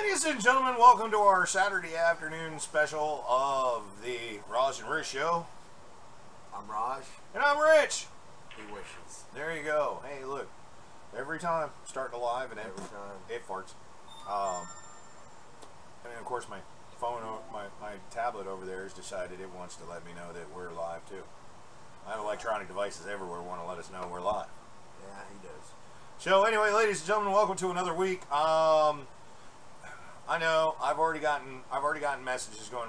Ladies and gentlemen, welcome to our Saturday afternoon special of the Raj and Rich Show. I'm Raj. And I'm Rich. He wishes. There you go. Hey, look. Every time, starting live and Every time. it farts. And then, of course, my phone, my tablet over there has decided it wants to let me know that we're live, too. I have electronic devices everywhere want to let us know we're live. Yeah, he does. So, anyway, ladies and gentlemen, welcome to another week. I know I've already gotten messages going.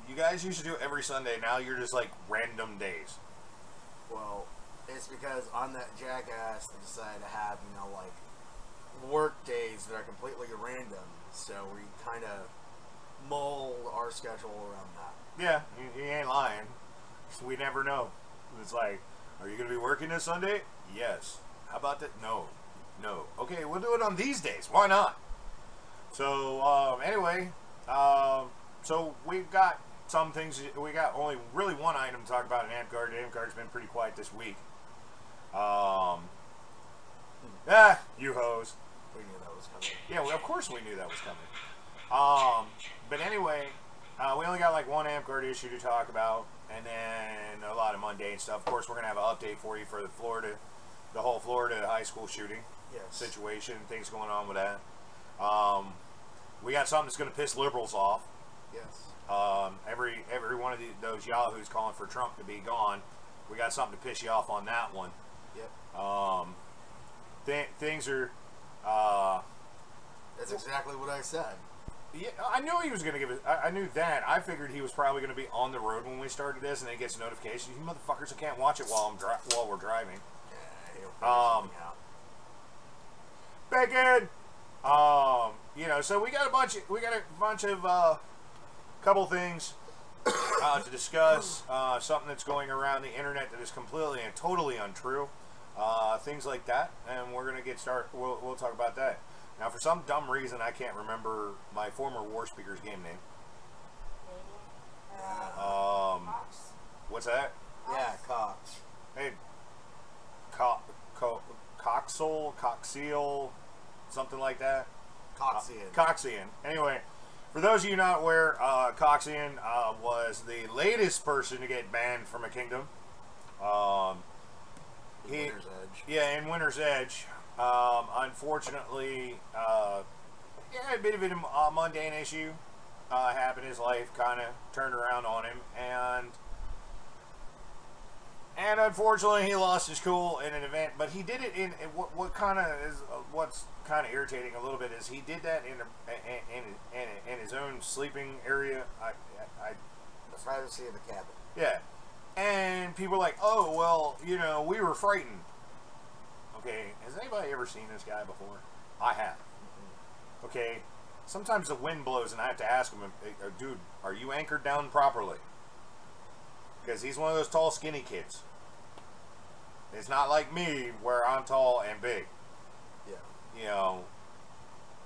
You guys used to do it every Sunday. Now you're just like random days. Well, it's because I'm that jackass that decided to have, like work days that are completely random. So we kind of mold our schedule around that. Yeah, you ain't lying. We never know. It's like, are you going to be working this Sunday? Yes. How about that? No. No. Okay, we'll do it on these days. Why not? So, anyway, so we've got some things. We got only really one item to talk about in Amtgard. Amtgard's been pretty quiet this week. You hoes. We knew that was coming. Yeah, well, of course we knew that was coming. But anyway, we only got like one Amtgard issue to talk about, and then a lot of mundane stuff. Of course, we're gonna have an update for you for the whole Florida high school shooting situation, things going on with that. We got something that's going to piss liberals off. Yes. Every one of those yahoos calling for Trump to be gone, we got something to piss you off on that one. Yep. Things are. That's exactly what I said. Yeah, I knew he was going to give it. I knew that. I figured he was probably going to be on the road when we started this, and then he gets a notification. You motherfuckers, I can't watch it while we're driving. Yeah, he'll figure something out. Back in. So we got a bunch of couple things to discuss. Something that's going around the internet that is completely and totally untrue. Things like that, and we're gonna get started. We'll talk about that. Now, for some dumb reason, I can't remember my former War Speaker's game name. What's that? Yeah, Cox. Hey, Coxiel, something like that. Coxian. Anyway, for those of you not aware, Coxian was the latest person to get banned from a kingdom. Winter's Edge. Yeah, in Winter's Edge. Unfortunately, a bit of a mundane issue happened in his life, kind of turned around on him, and unfortunately he lost his cool in an event. But he did it in what kind of is what's kind of irritating a little bit is he did that in his own sleeping area. The privacy of the cabin. Yeah, and people are like, oh well, we were frightened. Okay, has anybody ever seen this guy before? I have. Okay, sometimes the wind blows and I have to ask him, dude, are you anchored down properly? Because he's one of those tall, skinny kids. It's not like me, where I'm tall and big. Yeah.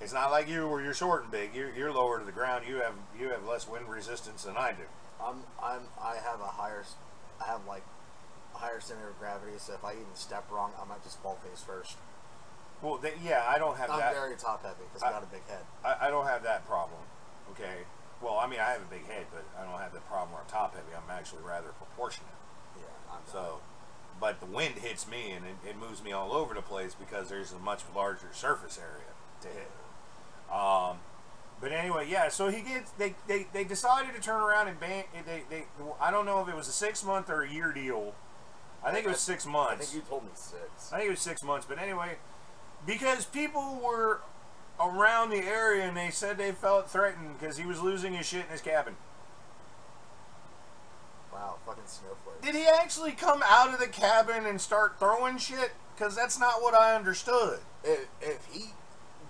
It's not like you, where you're short and big. You're lower to the ground. You have less wind resistance than I do. I have a higher center of gravity, so if I even step wrong, I might just fall face first. Well, yeah, I don't have that. I'm very top heavy because I got a big head. I don't have that problem. Okay. Well, I mean, I have a big head, but I don't have the problem where I'm top heavy. I'm actually rather proportionate. Yeah, but the wind hits me and it moves me all over the place because there's a much larger surface area to hit. But anyway, yeah. So they decided to turn around and ban. I don't know if it was a 6 month or a year deal. I think it was 6 months. I think you told me 6. I think it was 6 months. But anyway, because people were around the area and they said they felt threatened because he was losing his shit in his cabin. Wow, fucking snowflake. Did he actually come out of the cabin and start throwing shit? Because that's not what I understood. If he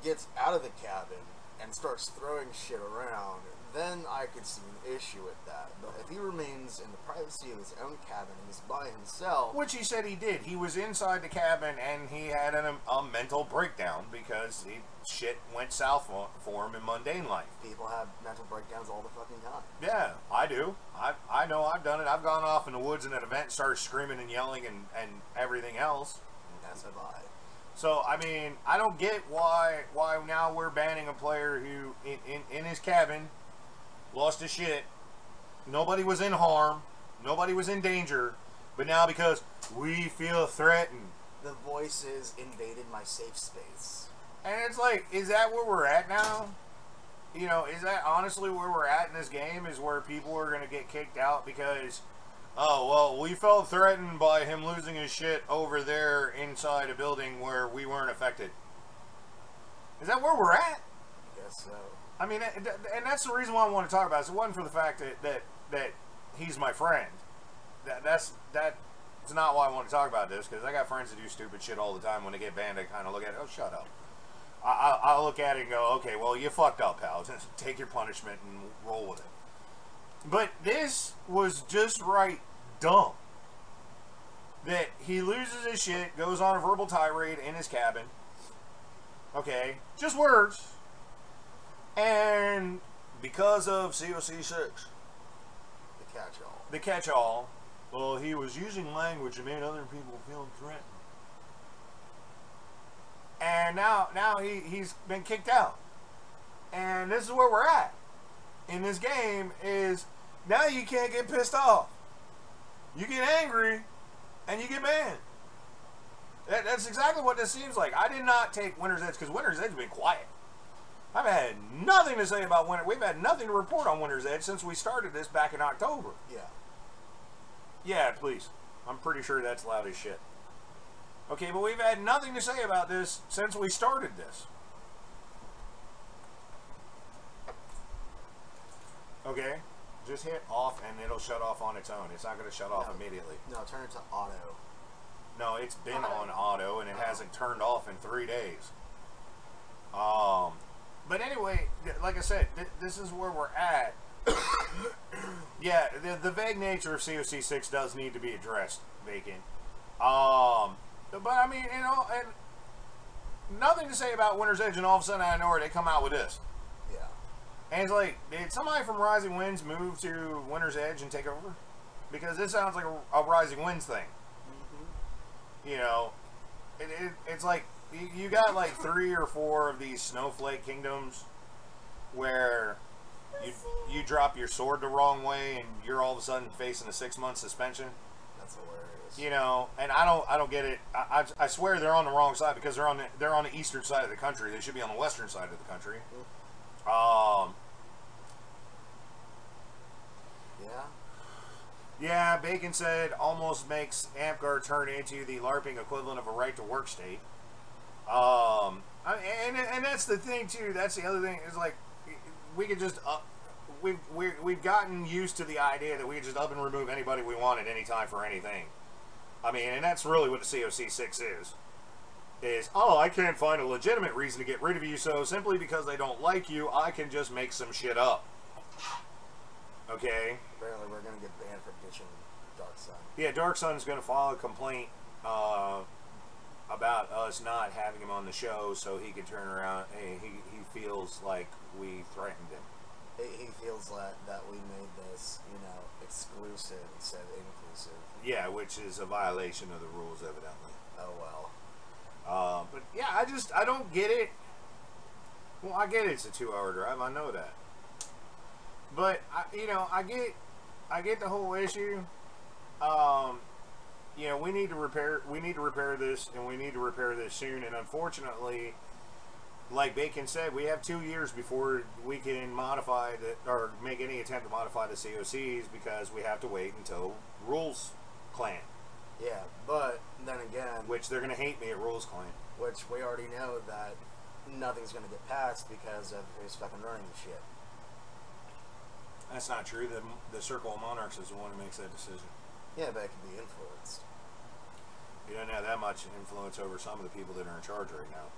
gets out of the cabin and starts throwing shit around, then I could see an issue with that. But if he remains in the privacy of his own cabin and he's by himself... Which he said he did. He was inside the cabin and he had a mental breakdown because shit went south for him in mundane life. People have mental breakdowns all the fucking time. Yeah, I do. I know I've done it. I've gone off in the woods in an event, started screaming and yelling and everything else. And that's have I. So, I mean, I don't get why now we're banning a player who, in his cabin, lost his shit. Nobody was in harm. Nobody was in danger. But now because we feel threatened. The voices invaded my safe space. And it's like, is that where we're at now? You know, is that honestly where we're at in this game? Is where people are going to get kicked out because, oh, well, we felt threatened by him losing his shit over there inside a building where we weren't affected. Is that where we're at? I guess so. I mean, and that's the reason why I want to talk about this. It wasn't for the fact that he's my friend. That's not why I want to talk about this, because I got friends that do stupid shit all the time. When they get banned, I kind of look at it, oh, shut up. I'll look at it and go, okay, well, you fucked up, pal. Just take your punishment and roll with it. But this was just right dumb. That he loses his shit, goes on a verbal tirade in his cabin. Okay, just words. And because of COC 6, the catch-all, well, he was using language that made other people feel threatened. And now he's been kicked out. And this is where we're at in this game is now you can't get pissed off. You get angry and you get banned. That's exactly what this seems like. I did not take Winter's Edge because Winter's Edge has been quiet. I've had nothing to say about Winter. We've had nothing to report on Winter's Edge since we started this back in October. Yeah. Yeah, please. I'm pretty sure that's loud as shit. Okay, but we've had nothing to say about this since we started this. Okay? Just hit off and it'll shut off on its own. It's not going to shut off immediately. No, turn it to auto. No, it's been on auto and it hasn't turned off in 3 days. But anyway, like I said, this is where we're at. Yeah, the vague nature of COC 6 does need to be addressed, Vacant. But I mean, you know, and nothing to say about Winter's Edge, and all of a sudden out of nowhere they come out with this. Yeah. And it's like, did somebody from Rising Winds move to Winter's Edge and take over? Because this sounds like a Rising Winds thing. Mm-hmm. You know, it's like you got like 3 or 4 of these snowflake kingdoms where you drop your sword the wrong way and you're all of a sudden facing a 6-month suspension. That's hilarious. You know, and I don't get it. I swear they're on the wrong side because they're on the eastern side of the country. They should be on the western side of the country. Yeah. Yeah, Bacon said almost makes Amtgard turn into the LARPing equivalent of a right to work state. And that's the thing too. That's the other thing is like we could just we've gotten used to the idea that we could just up and remove anybody we want at any time for anything. I mean, and that's really what the COC 6 is, oh, I can't find a legitimate reason to get rid of you, so simply because they don't like you, I can just make some shit up. Okay? Apparently we're going to get banned for ditching Dark Sun. Yeah, Dark Sun's going to file a complaint about us not having him on the show so he can turn around. Hey, he feels like we threatened him. He feels that we made this, you know, exclusive instead of inclusive. Yeah, which is a violation of the rules, evidently. Oh, well. But yeah, I don't get it. Well, I get it's a 2-hour drive. I know that. But you know, I get the whole issue. You know, we need to repair this, and we need to repair this soon. And unfortunately, like Bacon said, we have 2 years before we can modify or make any attempt to modify the COCs because we have to wait until Rules Clan. Yeah, but then again, which they're gonna hate me at Rules Clan. Which we already know that nothing's gonna get passed because of who's fucking running the shit. That's not true. The Circle of Monarchs is the one who makes that decision. Yeah, but it can be influenced. You don't have that much influence over some of the people that are in charge right now.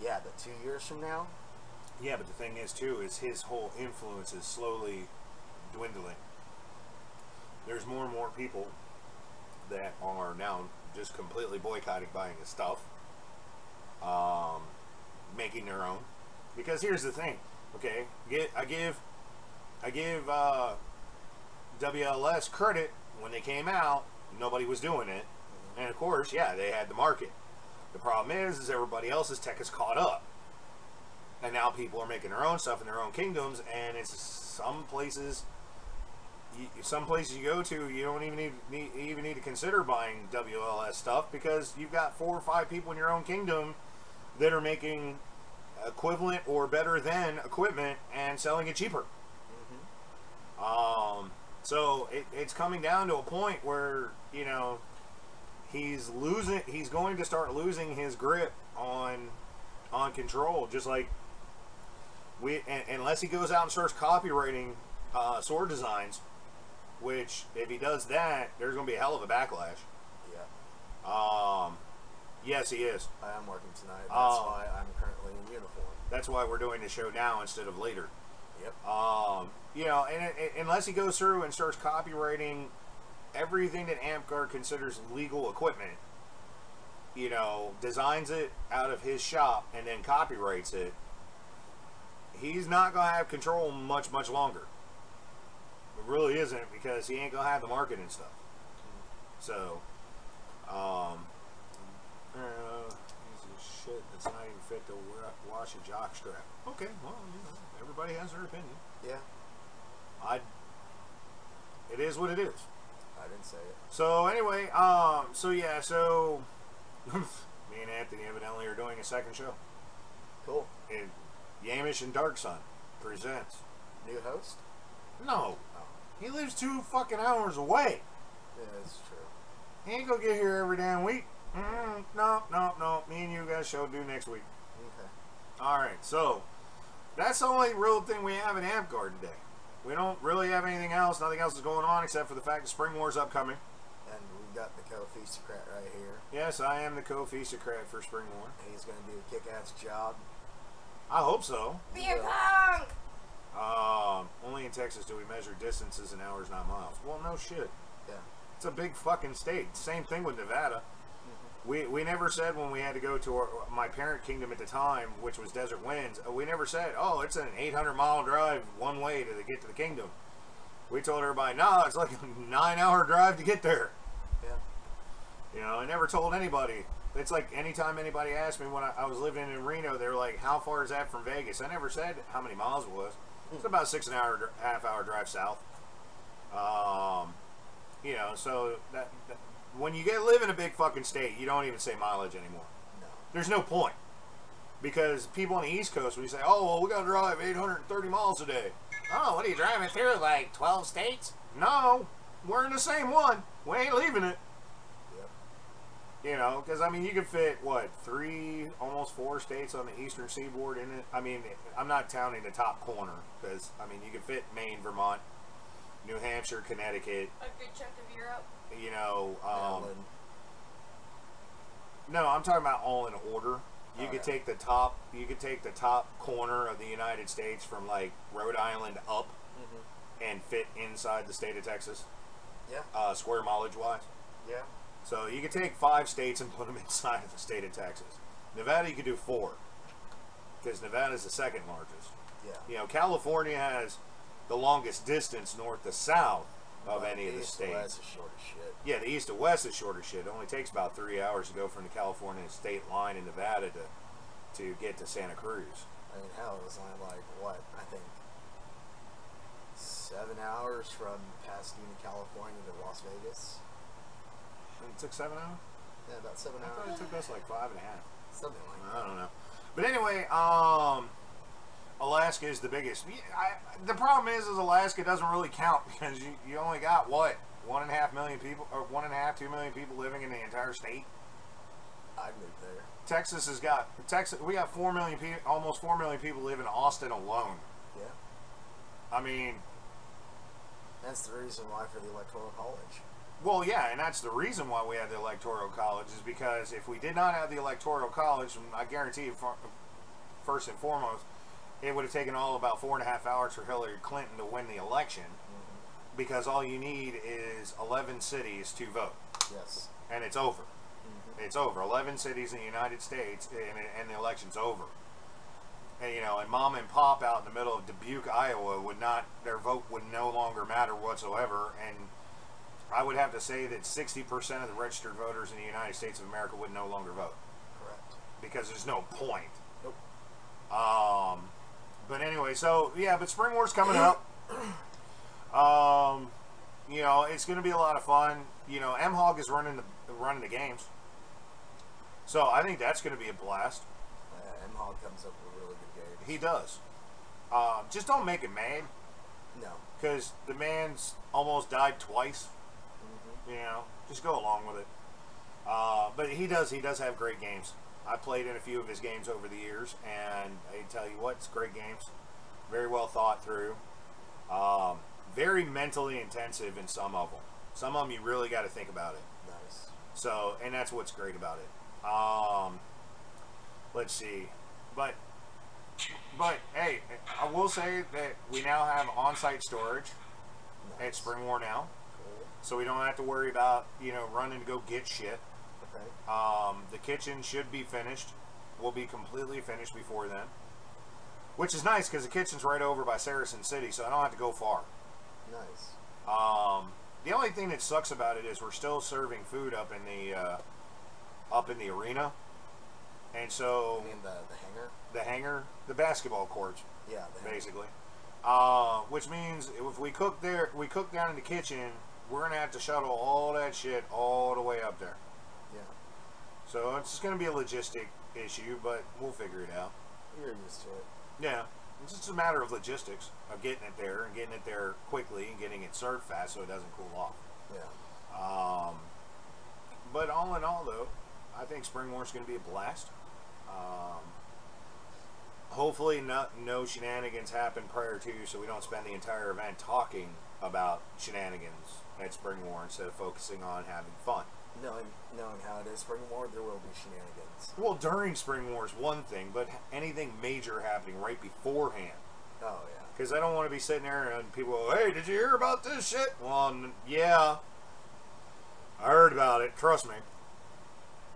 Yeah, but 2 years from now? Yeah, but the thing is, too, is his whole influence is slowly dwindling. There's more and more people that are now just completely boycotting buying his stuff. Making their own. Because here's the thing, okay? I give WLS credit when they came out. Nobody was doing it. And of course, yeah, they had the market. The problem is everybody else's tech is caught up. And now people are making their own stuff in their own kingdoms, and it's some places you go to, you don't even need to consider buying WLS stuff, because you've got 4 or 5 people in your own kingdom that are making equivalent or better than equipment and selling it cheaper. So it's coming down to a point where, you know, he's going to start losing his grip on control, just like unless he goes out and starts copywriting sword designs, which if he does that, there's going to be a hell of a backlash. Yeah. Yes, he is. I am working tonight. That's why I'm currently in uniform. That's why we're doing the show now instead of later. Yep. You know, and unless he goes through and starts copywriting everything that Amtgard considers legal equipment, you know, designs it out of his shop and then copyrights it, he's not going to have control much longer. It really isn't, because he ain't going to have the market and stuff. So, shit that's not even fit to wash a jockstrap. Okay, well, you know, everybody has their opinion. Yeah. It is what it is. I didn't say it. So anyway, so yeah, so me and Anthony evidently are doing a second show. Cool. And Yamish and Dark Sun presents. New host? No. Oh. He lives 2 fucking hours away. Yeah, that's true. He ain't gonna get here every damn week. No. Me and you got a show due next week. Okay. Alright, so that's the only real thing we have in Amtgard today. We don't really have anything else. Nothing else is going on except for the fact that Spring War's upcoming. And we've got the co-feastocrat right here. Yes, I am the co-feastocrat for Spring War. He's going to do a kick-ass job. I hope so. Beer pong! Only in Texas do we measure distances in hours, not miles. Well, no shit. Yeah. It's a big fucking state. Same thing with Nevada. We never said when we had to go to my parent kingdom at the time, which was Desert Winds, we never said, oh, it's an 800-mile drive one way to get to the kingdom. We told everybody, no, it's like a 9-hour drive to get there. Yeah. You know, I never told anybody. It's like anytime anybody asked me when I was living in Reno, they were like, how far is that from Vegas? I never said how many miles it was. It's about a 6.5-hour drive south. You know, so that when you live in a big fucking state, you don't even say mileage anymore. No. There's no point. Because people on the East Coast, when you say, oh, well, we got to drive 830 miles a day. Oh, what are you driving through, like 12 states? No, we're in the same one. We ain't leaving it. Yep. You know, because, I mean, you can fit, what, 3, almost 4 states on the eastern seaboard in it. I mean, I'm not counting the top corner, because, I mean, you can fit Maine, Vermont, New Hampshire, Connecticut. A good chunk of Europe. You know, Maryland. no, I'm talking about all in order. You Oh, could yeah. take the top. You could take the top corner of the United States from like Rhode Island up, and fit inside the state of Texas. Yeah. Square mileage wise. Yeah. So you could take 5 states and put them inside of the state of Texas. Nevada, you could do 4, because Nevada is the second largest. Yeah. You know, California has the longest distance north to south of But any of the East states. and West is short as shit. Yeah, the east to west is short as shit. It only takes about 3 hours to go from the California state line in Nevada to get to Santa Cruz. I mean, hell, it was only like, what, I think 7 hours from Pasadena, California to Las Vegas. It took 7 hours? Yeah, about 7 I thought hours. it took us like 5.5. Something like that. I don't know. But anyway, Alaska is the biggest. The problem is Alaska doesn't really count, because you only got, what, 1.5 million people, or 1.5, 2 million people living in the entire state? I'd move there. Texas has got, we got 4 million people, almost 4 million people live in Austin alone. Yeah. I mean, That's the reason why for the Electoral College. well, yeah, and that's the reason why we have the Electoral College, is because if we did not have the Electoral College, I guarantee you, first and foremost, it would have taken all about 4.5 hours for Hillary Clinton to win the election, because all you need is 11 cities to vote, Yes. and it's over. It's over. 11 cities in the United States, and the election's over. And, you know, and mom and pop out in the middle of Dubuque, Iowa, their vote would no longer matter whatsoever, and I would have to say that 60% of the registered voters in the United States of America would no longer vote. Correct. Because there's no point. Nope. But anyway, so yeah, but Spring War's coming up. You know, it's going to be a lot of fun. You know, M-Hog is running the games. So I think that's going to be a blast. M-Hog comes up with really good games. He does. Just don't make him mad. No. Because the man's almost died twice. Mm-hmm. You know, just go along with it. But he does have great games. I played in a few of his games over the years, and I tell you what, it's great games. Very well thought through. Very mentally intensive in some of them. Some of them you really got to think about it. Nice. So, and that's what's great about it. Let's see. But hey, I will say that we now have on-site storage at Spring War now. Cool. So we don't have to worry about, you know, running to go get shit. Okay. The kitchen should be finished. We'll be completely finished before then. Which is nice because the kitchen's right over by Saracen City, so I don't have to go far. Nice. The only thing that sucks about it is we're still serving food up in the arena. And so... You mean the hangar? The hangar, the basketball courts. Yeah, the hangar. Basically. Which means if we cook there, we cook down in the kitchen, we're going to have to shuttle all that shit all the way up there. Yeah. So it's just going to be a logistic issue, but we'll figure it out. You're used to it. Yeah. It's just a matter of logistics, of getting it there and getting it there quickly and getting it served fast so it doesn't cool off. Yeah. But all in all, though, I think Spring War's going to be a blast. Hopefully no shenanigans happen prior to, so we don't spend the entire event talking about shenanigans at Spring War instead of focusing on having fun. Knowing how it is Spring War, there will be shenanigans. Well, during Spring War is one thing, but anything major happening right beforehand. Oh, yeah. Because I don't want to be sitting there and people go, hey, did you hear about this shit? Well, yeah. I heard about it. Trust me.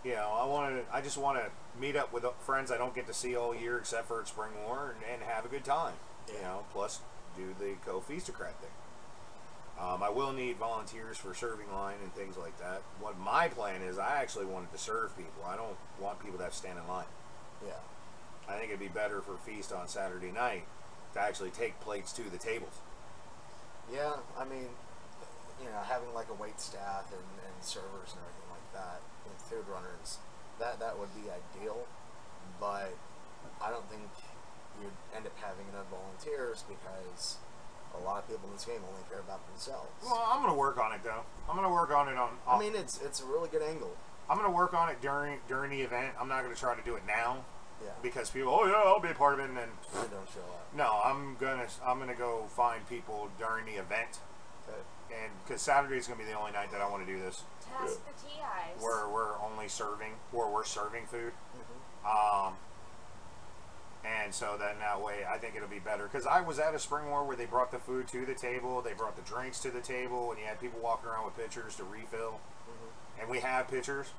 You know, I just want to meet up with friends I don't get to see all year except for at Spring War and have a good time. You know, plus do the co-feastocrat thing. I will need volunteers for serving line and things like that. What my plan is, I actually wanted to serve people. I don't want people to have to stand in line. Yeah. I think it'd be better for feast on Saturday night to actually take plates to the tables. Yeah, I mean, you know, having like a wait staff and servers and everything like that, and food runners, that would be ideal, but I don't think you'd end up having enough volunteers because a lot of people in this game only care about themselves. Well, I'm going to work on it, though. I'm going to work on it on... I mean, it's a really good angle. I'm going to work on it during the event. I'm not going to try to do it now. Yeah. Because people, oh yeah, I'll be a part of it, and then... They don't show up. No, I'm gonna go find people during the event. Okay. And because Saturday is going to be the only night that I want to do this. Task the TIs. We're only serving, we're serving food. Mm-hmm. And so then that way, I think it'll be better. Because I was at a Spring War where they brought the food to the table, they brought the drinks to the table, and you had people walking around with pitchers to refill. Mm-hmm. And we have pitchers.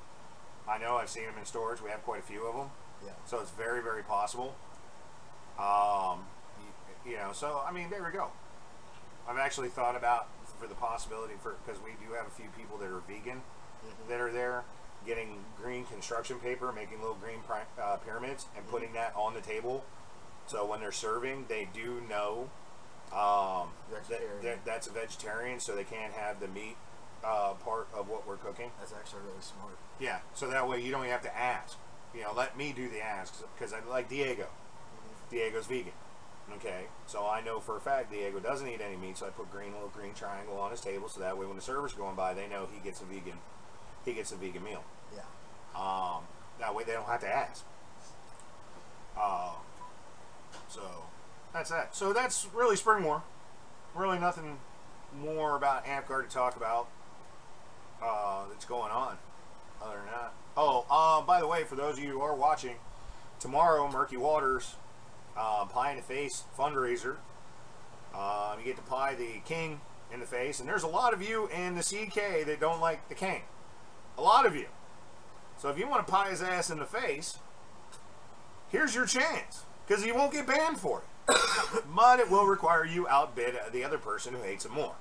I know, I've seen them in stores. We have quite a few of them. Yeah. So it's very, very possible. You know, so, I mean, there we go. I've actually thought about for the possibility because we do have a few people that are vegan that are there, getting green construction paper, making little green pyramids, and putting that on the table. So when they're serving, they do know that's a vegetarian, so they can't have the meat part of what we're cooking. That's actually really smart. Yeah, so that way you don't even have to ask. You know, let me do the asks, because I like Diego. Diego's vegan. Okay, so I know for a fact Diego doesn't eat any meat, so I put little green triangle on his table, so that way when the server's going by, they know he gets a vegan meal. Yeah. That way they don't have to ask. So that's that. So that's really Spring War. Really nothing more about Amtgard to talk about that's going on other than that. Oh, by the way, for those of you who are watching, tomorrow, Murky Waters, Pie in the Face fundraiser. You get to pie the king in the face, and there's a lot of you in the CK that don't like the king. A lot of you. So if you want to pie his ass in the face, here's your chance, because he won't get banned for it. But it will require you outbid the other person who hates him more.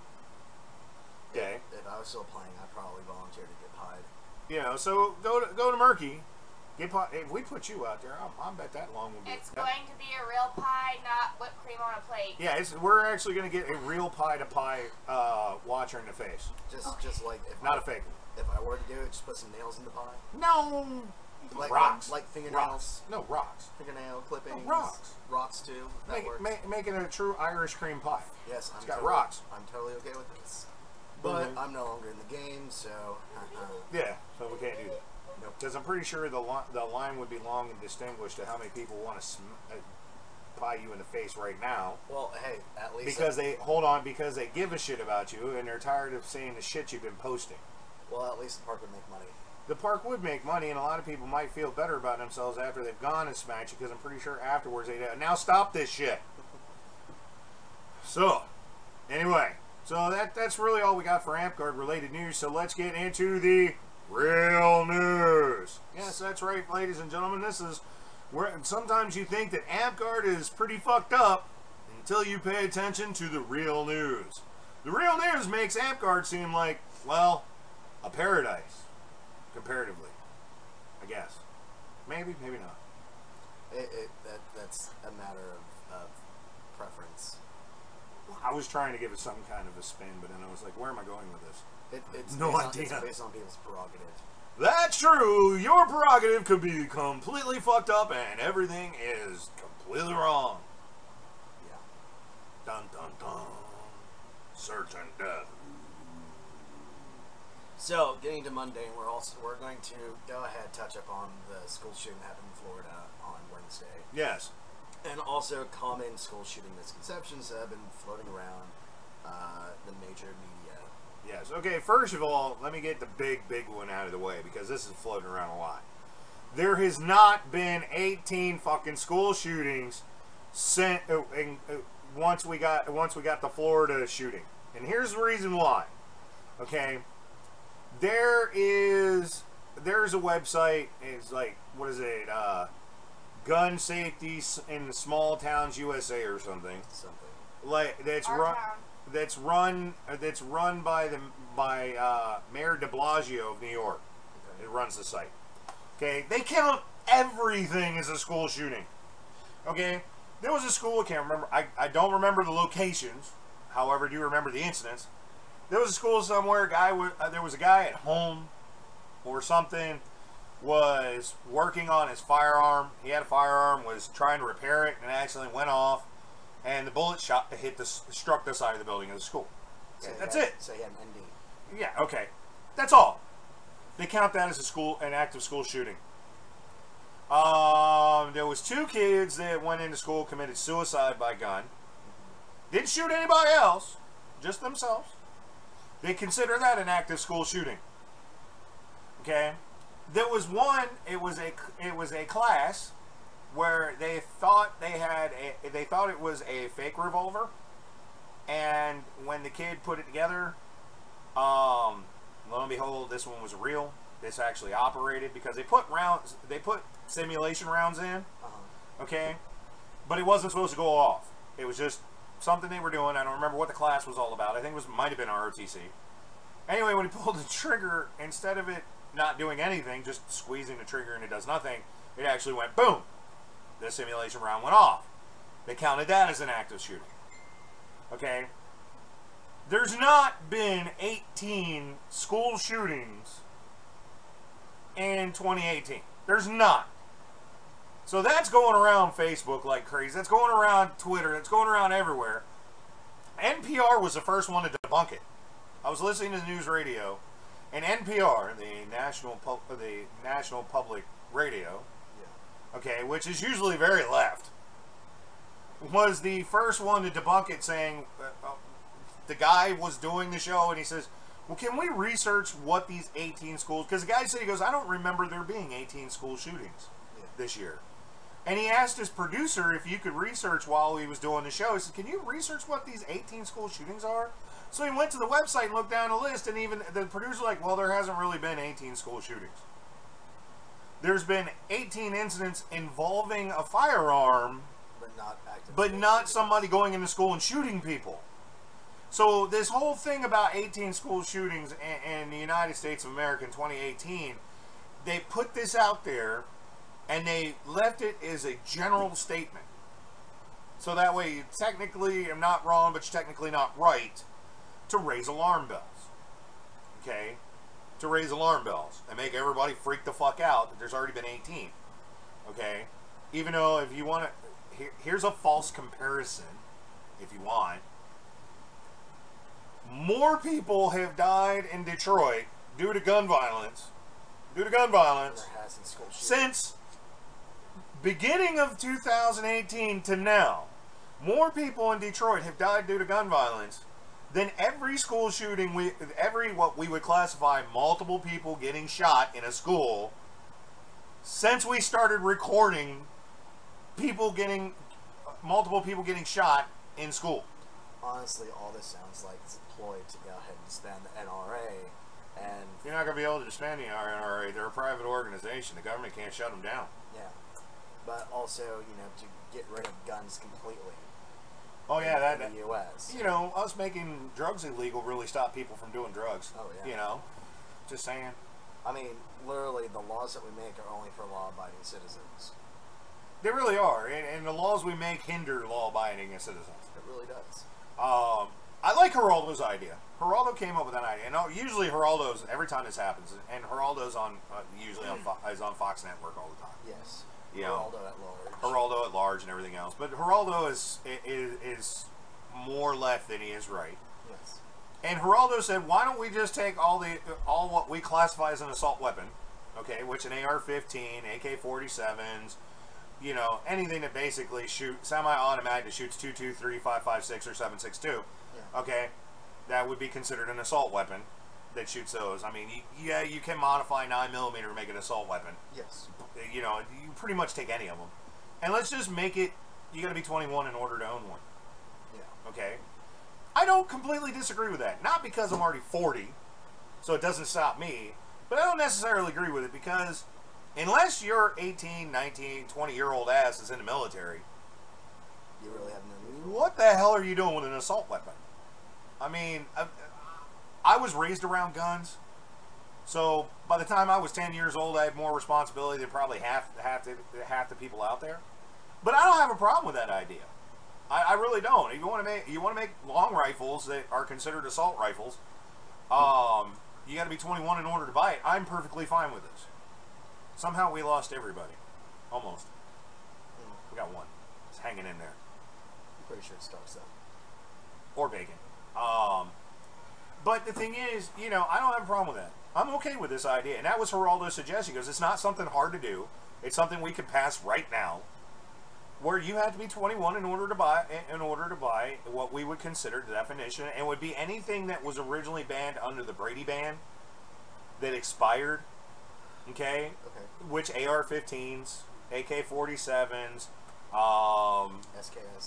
Okay. If I was still playing, I'd probably volunteer to get pied. You know, so go to Murky. If we put you out there, I bet that long will be. It's going to be a real pie, not whipped cream on a plate. Yeah, we're actually going to get a real pie-to-pie watcher in the face. Just like if Not a fake If I were to do it, just put some nails in the pie. No. Rocks. Like fingernails. Rocks. No, rocks. Fingernail clippings. No, rocks. Rocks too. That works. Making a true Irish cream pie. Yes, it's got rocks. I'm totally okay with this. But I'm no longer in the game, so. Yeah, so we can't do that. Because I'm pretty sure the line would be long and distinguished to how many people want to pie you in the face right now. Well, hey, at least because because they give a shit about you and they're tired of seeing the shit you've been posting. Well, at least the park would make money. The park would make money, and a lot of people might feel better about themselves after they've gone and smacked you. Because I'm pretty sure afterwards they now stop this shit. So, anyway, so that's really all we got for Amtgard related news. So let's get into the real news. Yes, that's right, ladies and gentlemen. This is where sometimes you think that Amtgard is pretty fucked up until you pay attention to the real news. The real news makes Amtgard seem like, well, a paradise, comparatively, I guess. Maybe, maybe not. That's a matter of preference. I was trying to give it some kind of a spin, but then I was like, where am I going with this? It's no idea. It's based on people's prerogative. That's true. Your prerogative could be completely fucked up and everything is completely wrong. Yeah. Dun dun dun. Certain death. So, getting to mundane, we're going to go ahead touch up on the school shooting that happened in Florida on Wednesday. Yes. And also common school shooting misconceptions that have been floating around the major media. Yes. Okay, first of all, let me get the big one out of the way because this is floating around a lot. There has not been 18 fucking school shootings since once we got the Florida shooting. And here's the reason why. Okay? There's a website, it's like, what is it, Gun Safety in the Small Towns USA or something. Like that's run by Mayor de Blasio of New York. Okay. It runs the site. Okay, they count everything as a school shooting. Okay, there was a school, I can't remember, I don't remember the locations, however I do remember the incidents. There was a school somewhere, there was a guy at home or something, was working on his firearm. He had a firearm, was trying to repair it, and accidentally went off, and the bullet struck the side of the building of the school. Okay, that's it. So he had an ND. Yeah, okay. That's all. They count that as an active school shooting. There was 2 kids that went into school, committed suicide by gun. Didn't shoot anybody else, just themselves. They consider that an active school shooting. Okay? There was one, it was a class where they thought it was a fake revolver, and when the kid put it together, lo and behold, this one was real. This actually operated because they put simulation rounds in, okay, but it wasn't supposed to go off. It was just something they were doing. I don't remember what the class was all about. I think it might have been ROTC. Anyway, when he pulled the trigger, instead of it not doing anything, just squeezing the trigger and it does nothing, it actually went boom. The simulation round went off. They counted that as an active shooting. Okay? There's not been 18 school shootings in 2018. There's not. So that's going around Facebook like crazy. That's going around Twitter. That's going around everywhere. NPR was the first one to debunk it. I was listening to the news radio, and NPR, the National Public Radio, okay, which is usually very left, was the first one to debunk it, saying the guy was doing the show, and he says, well, can we research what these 18 schools, because the guy said, he goes, I don't remember there being 18 school shootings this year. And he asked his producer if you could research while he was doing the show. He said, can you research what these 18 school shootings are? So he went to the website and looked down the list, and even the producer was like, well, there hasn't really been 18 school shootings. There's been 18 incidents involving a firearm, but not active. But not somebody going into school and shooting people. So this whole thing about 18 school shootings in the United States of America in 2018, they put this out there and they left it as a general statement. So that way, you technically, I'm not wrong, but you're technically not right to raise alarm bells. Okay? To raise alarm bells and make everybody freak the fuck out that there's already been 18. Okay? Even though if you want to, here's a false comparison, if you want. More people have died in Detroit due to gun violence, since beginning of 2018 to now. More people in Detroit have died due to gun violence than every school shooting, what we would classify multiple people getting shot in a school since we started recording multiple people getting shot in school. Honestly, all this sounds like it's a ploy to go ahead and disband the NRA, and you're not going to be able to disband the NRA. They're a private organization. The government can't shut them down. Yeah, but also, you know, to get rid of guns completely. Oh yeah, in the U.S. You know, us making drugs illegal really stopped people from doing drugs. Oh yeah. You know, just saying. I mean, literally, the laws that we make are only for law-abiding citizens. They really are, and the laws we make hinder law-abiding citizens. It really does. I like Geraldo's idea. Geraldo came up with that idea. And usually Geraldo's, every time this happens, and Geraldo's on, usually is on Fox Network all the time. Yes. You know, Geraldo at large. Geraldo at large and everything else. But Geraldo is more left than he is right. Yes. And Geraldo said, why don't we just take all what we classify as an assault weapon, okay, which an AR-15, AK-47s, you know, anything that basically semi-automatic that shoots 223, 5.56, or 7.62, yeah. Okay, that would be considered an assault weapon that shoots those. I mean, yeah, you can modify 9mm to make an assault weapon. Yes. You know, you pretty much take any of them. And let's just make it, you got to be 21 in order to own one. Yeah. Okay? I don't completely disagree with that. Not because I'm already 40, so it doesn't stop me, but I don't necessarily agree with it because unless your 18, 19, 20-year-old ass is in the military, you really have no need. What the hell are you doing with an assault weapon? I mean, I was raised around guns, so by the time I was 10 years old, I had more responsibility than probably half the people out there. But I don't have a problem with that idea. I really don't. If you want to make long rifles that are considered assault rifles, you got to be 21 in order to buy it. I'm perfectly fine with this. Somehow we lost everybody, almost. We got one. It's hanging in there. I'm pretty sure it starts though. Or bacon. But the thing is, you know, I don't have a problem with that. I'm okay with this idea, and that was Geraldo's suggestion. Because it's not something hard to do. It's something we could pass right now, where you have to be 21 in order to buy what we would consider the definition, and would be anything that was originally banned under the Brady ban that expired. Okay. Which AR-15s, AK-47s,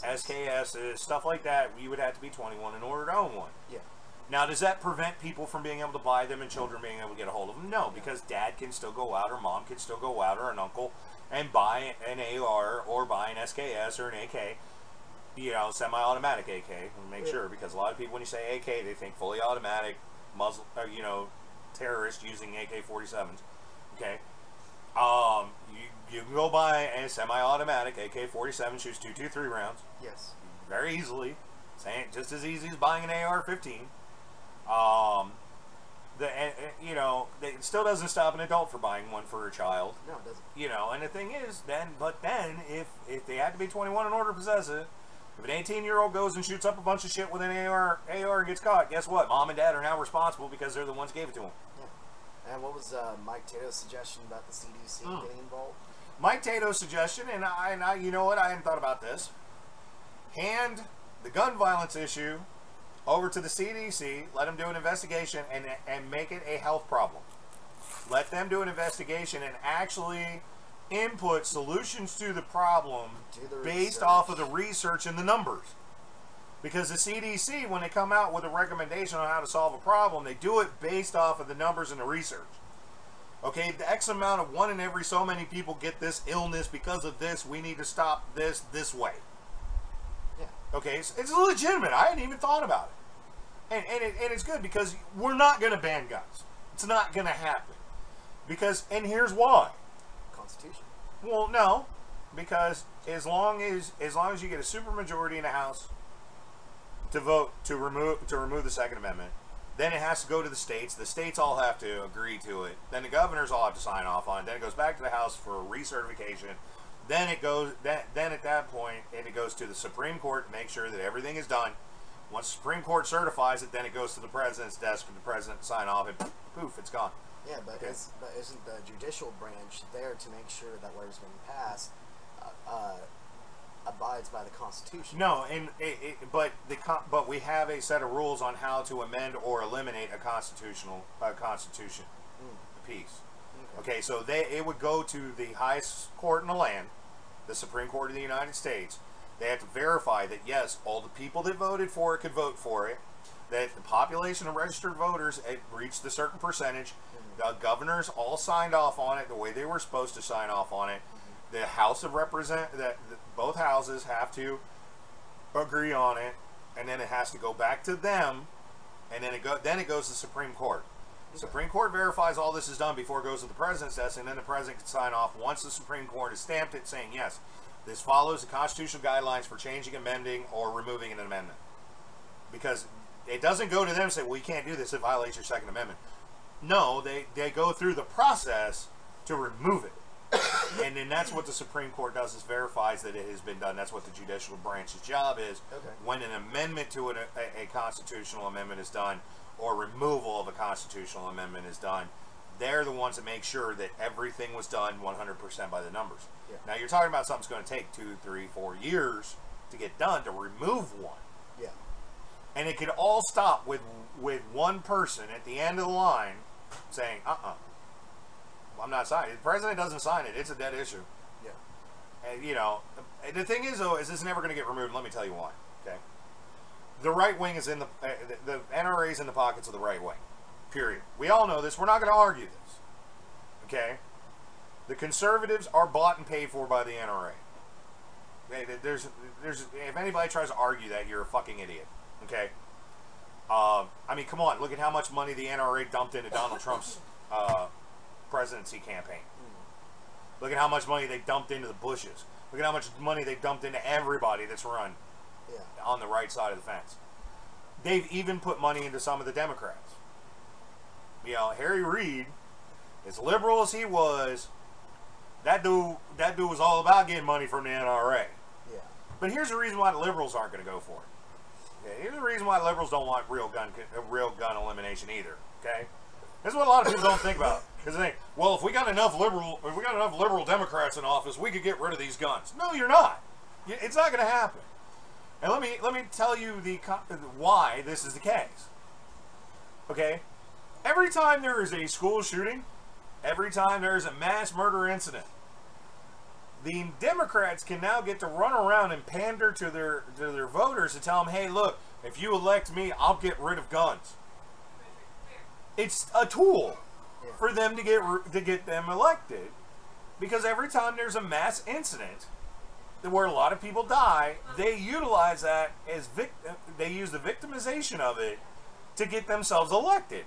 SKSs, stuff like that, you would have to be 21 in order to own one. Yeah. Now, does that prevent people from being able to buy them and children being able to get a hold of them? No, because dad can still go out, or mom can still go out, or an uncle, and buy an AR, or buy an SKS, or an AK, you know, semi-automatic AK, make sure, because a lot of people, when you say AK, they think fully automatic, Muslim, you know, terrorists using AK-47s. Okay, you can go buy a semi-automatic AK-47, shoots 223 rounds. Yes. Very easily, just as easy as buying an AR-15. You know, it still doesn't stop an adult from buying one for a child. No, it doesn't. You know, and the thing is, then if they have to be 21 in order to possess it, if an 18-year-old goes and shoots up a bunch of shit with an AR and gets caught, guess what? Mom and dad are now responsible because they're the ones who gave it to them. And what was Mike Tato's suggestion about the CDC getting involved? Mike Tato's suggestion, and I, you know what, I hadn't thought about this. Hand the gun violence issue over to the CDC, let them do an investigation, and make it a health problem. Let them do an investigation and actually input solutions to the problem based off of the research and the numbers. Because the CDC, when they come out with a recommendation on how to solve a problem, they do it based off of the numbers and the research. Okay, the X amount of 1 in every so many people get this illness because of this. We need to stop this way. Yeah. Okay, it's legitimate. I hadn't even thought about it. And it's good because we're not going to ban guns. It's not going to happen. And here's why. Constitution. Well, no, because as long as you get a supermajority in the House to vote to remove the Second Amendment, then it has to go to the states. The states all have to agree to it. Then the governors all have to sign off on it. Then it goes back to the House for recertification. Then it goes. Then at that point, it goes to the Supreme Court to make sure that everything is done. Once the Supreme Court certifies it, then it goes to the president's desk for the president to sign off, and poof, it's gone. Yeah, but isn't the judicial branch there to make sure that whatever's being passed abides by the Constitution? No, but we have a set of rules on how to amend or eliminate a constitution piece. Okay, so it would go to the highest court in the land, the Supreme Court of the United States. They have to verify that, yes, all the people that voted for it could vote for it, that the population of registered voters reached a certain percentage, the governors all signed off on it the way they were supposed to sign off on it, the House of both houses have to agree on it, and then it has to go back to them, and then it goes to the Supreme Court. The Supreme Court verifies all this is done before it goes to the president's desk, and then the president can sign off once the Supreme Court has stamped it saying, yes, this follows the constitutional guidelines for changing, amending, or removing an amendment. Because it doesn't go to them and say, well, you can't do this, it violates your Second Amendment. No, they go through the process to remove it. And then that's what the Supreme Court does, is verifies that it has been done. That's what the judicial branch's job is. Okay. When an amendment to a constitutional amendment is done, or removal of a constitutional amendment is done, they're the ones that make sure that everything was done 100% by the numbers. Yeah. Now, you're talking about something's going to take 2, 3, 4 years to get done to remove one. Yeah. And it could all stop with one person at the end of the line saying, I'm not signing it. The president doesn't sign it. It's a dead issue. Yeah. And, the thing is, though, is this never going to get removed. Let me tell you why. Okay. The right wing is in the NRA is in the pockets of the right wing. Period. We all know this. We're not going to argue this. Okay. The conservatives are bought and paid for by the NRA. There's if anybody tries to argue that, you're a fucking idiot. Okay. I mean, come on. Look at how much money the NRA dumped into Donald Trump's presidency campaign. Look at how much money they dumped into the Bushes. Look at how much money they dumped into everybody that's run on the right side of the fence. They've even put money into some of the Democrats. Harry Reid, as liberal as he was, that dude was all about getting money from the NRA. Yeah. But here's the reason why the liberals aren't going to go for it. Okay? Here's the reason why liberals don't want real gun elimination either. Okay. This is what a lot of people don't think about. Because they think, well, if we got enough liberal Democrats in office, we could get rid of these guns. No, you're not. It's not going to happen. And let me tell you why this is the case. Okay, every time there is a school shooting, every time there is a mass murder incident, the Democrats can now get to run around and pander to their voters and tell them, hey, look, if you elect me, I'll get rid of guns. It's a tool for them to get them elected, because every time there's a mass incident where a lot of people die, they utilize that as they use the victimization of it to get themselves elected.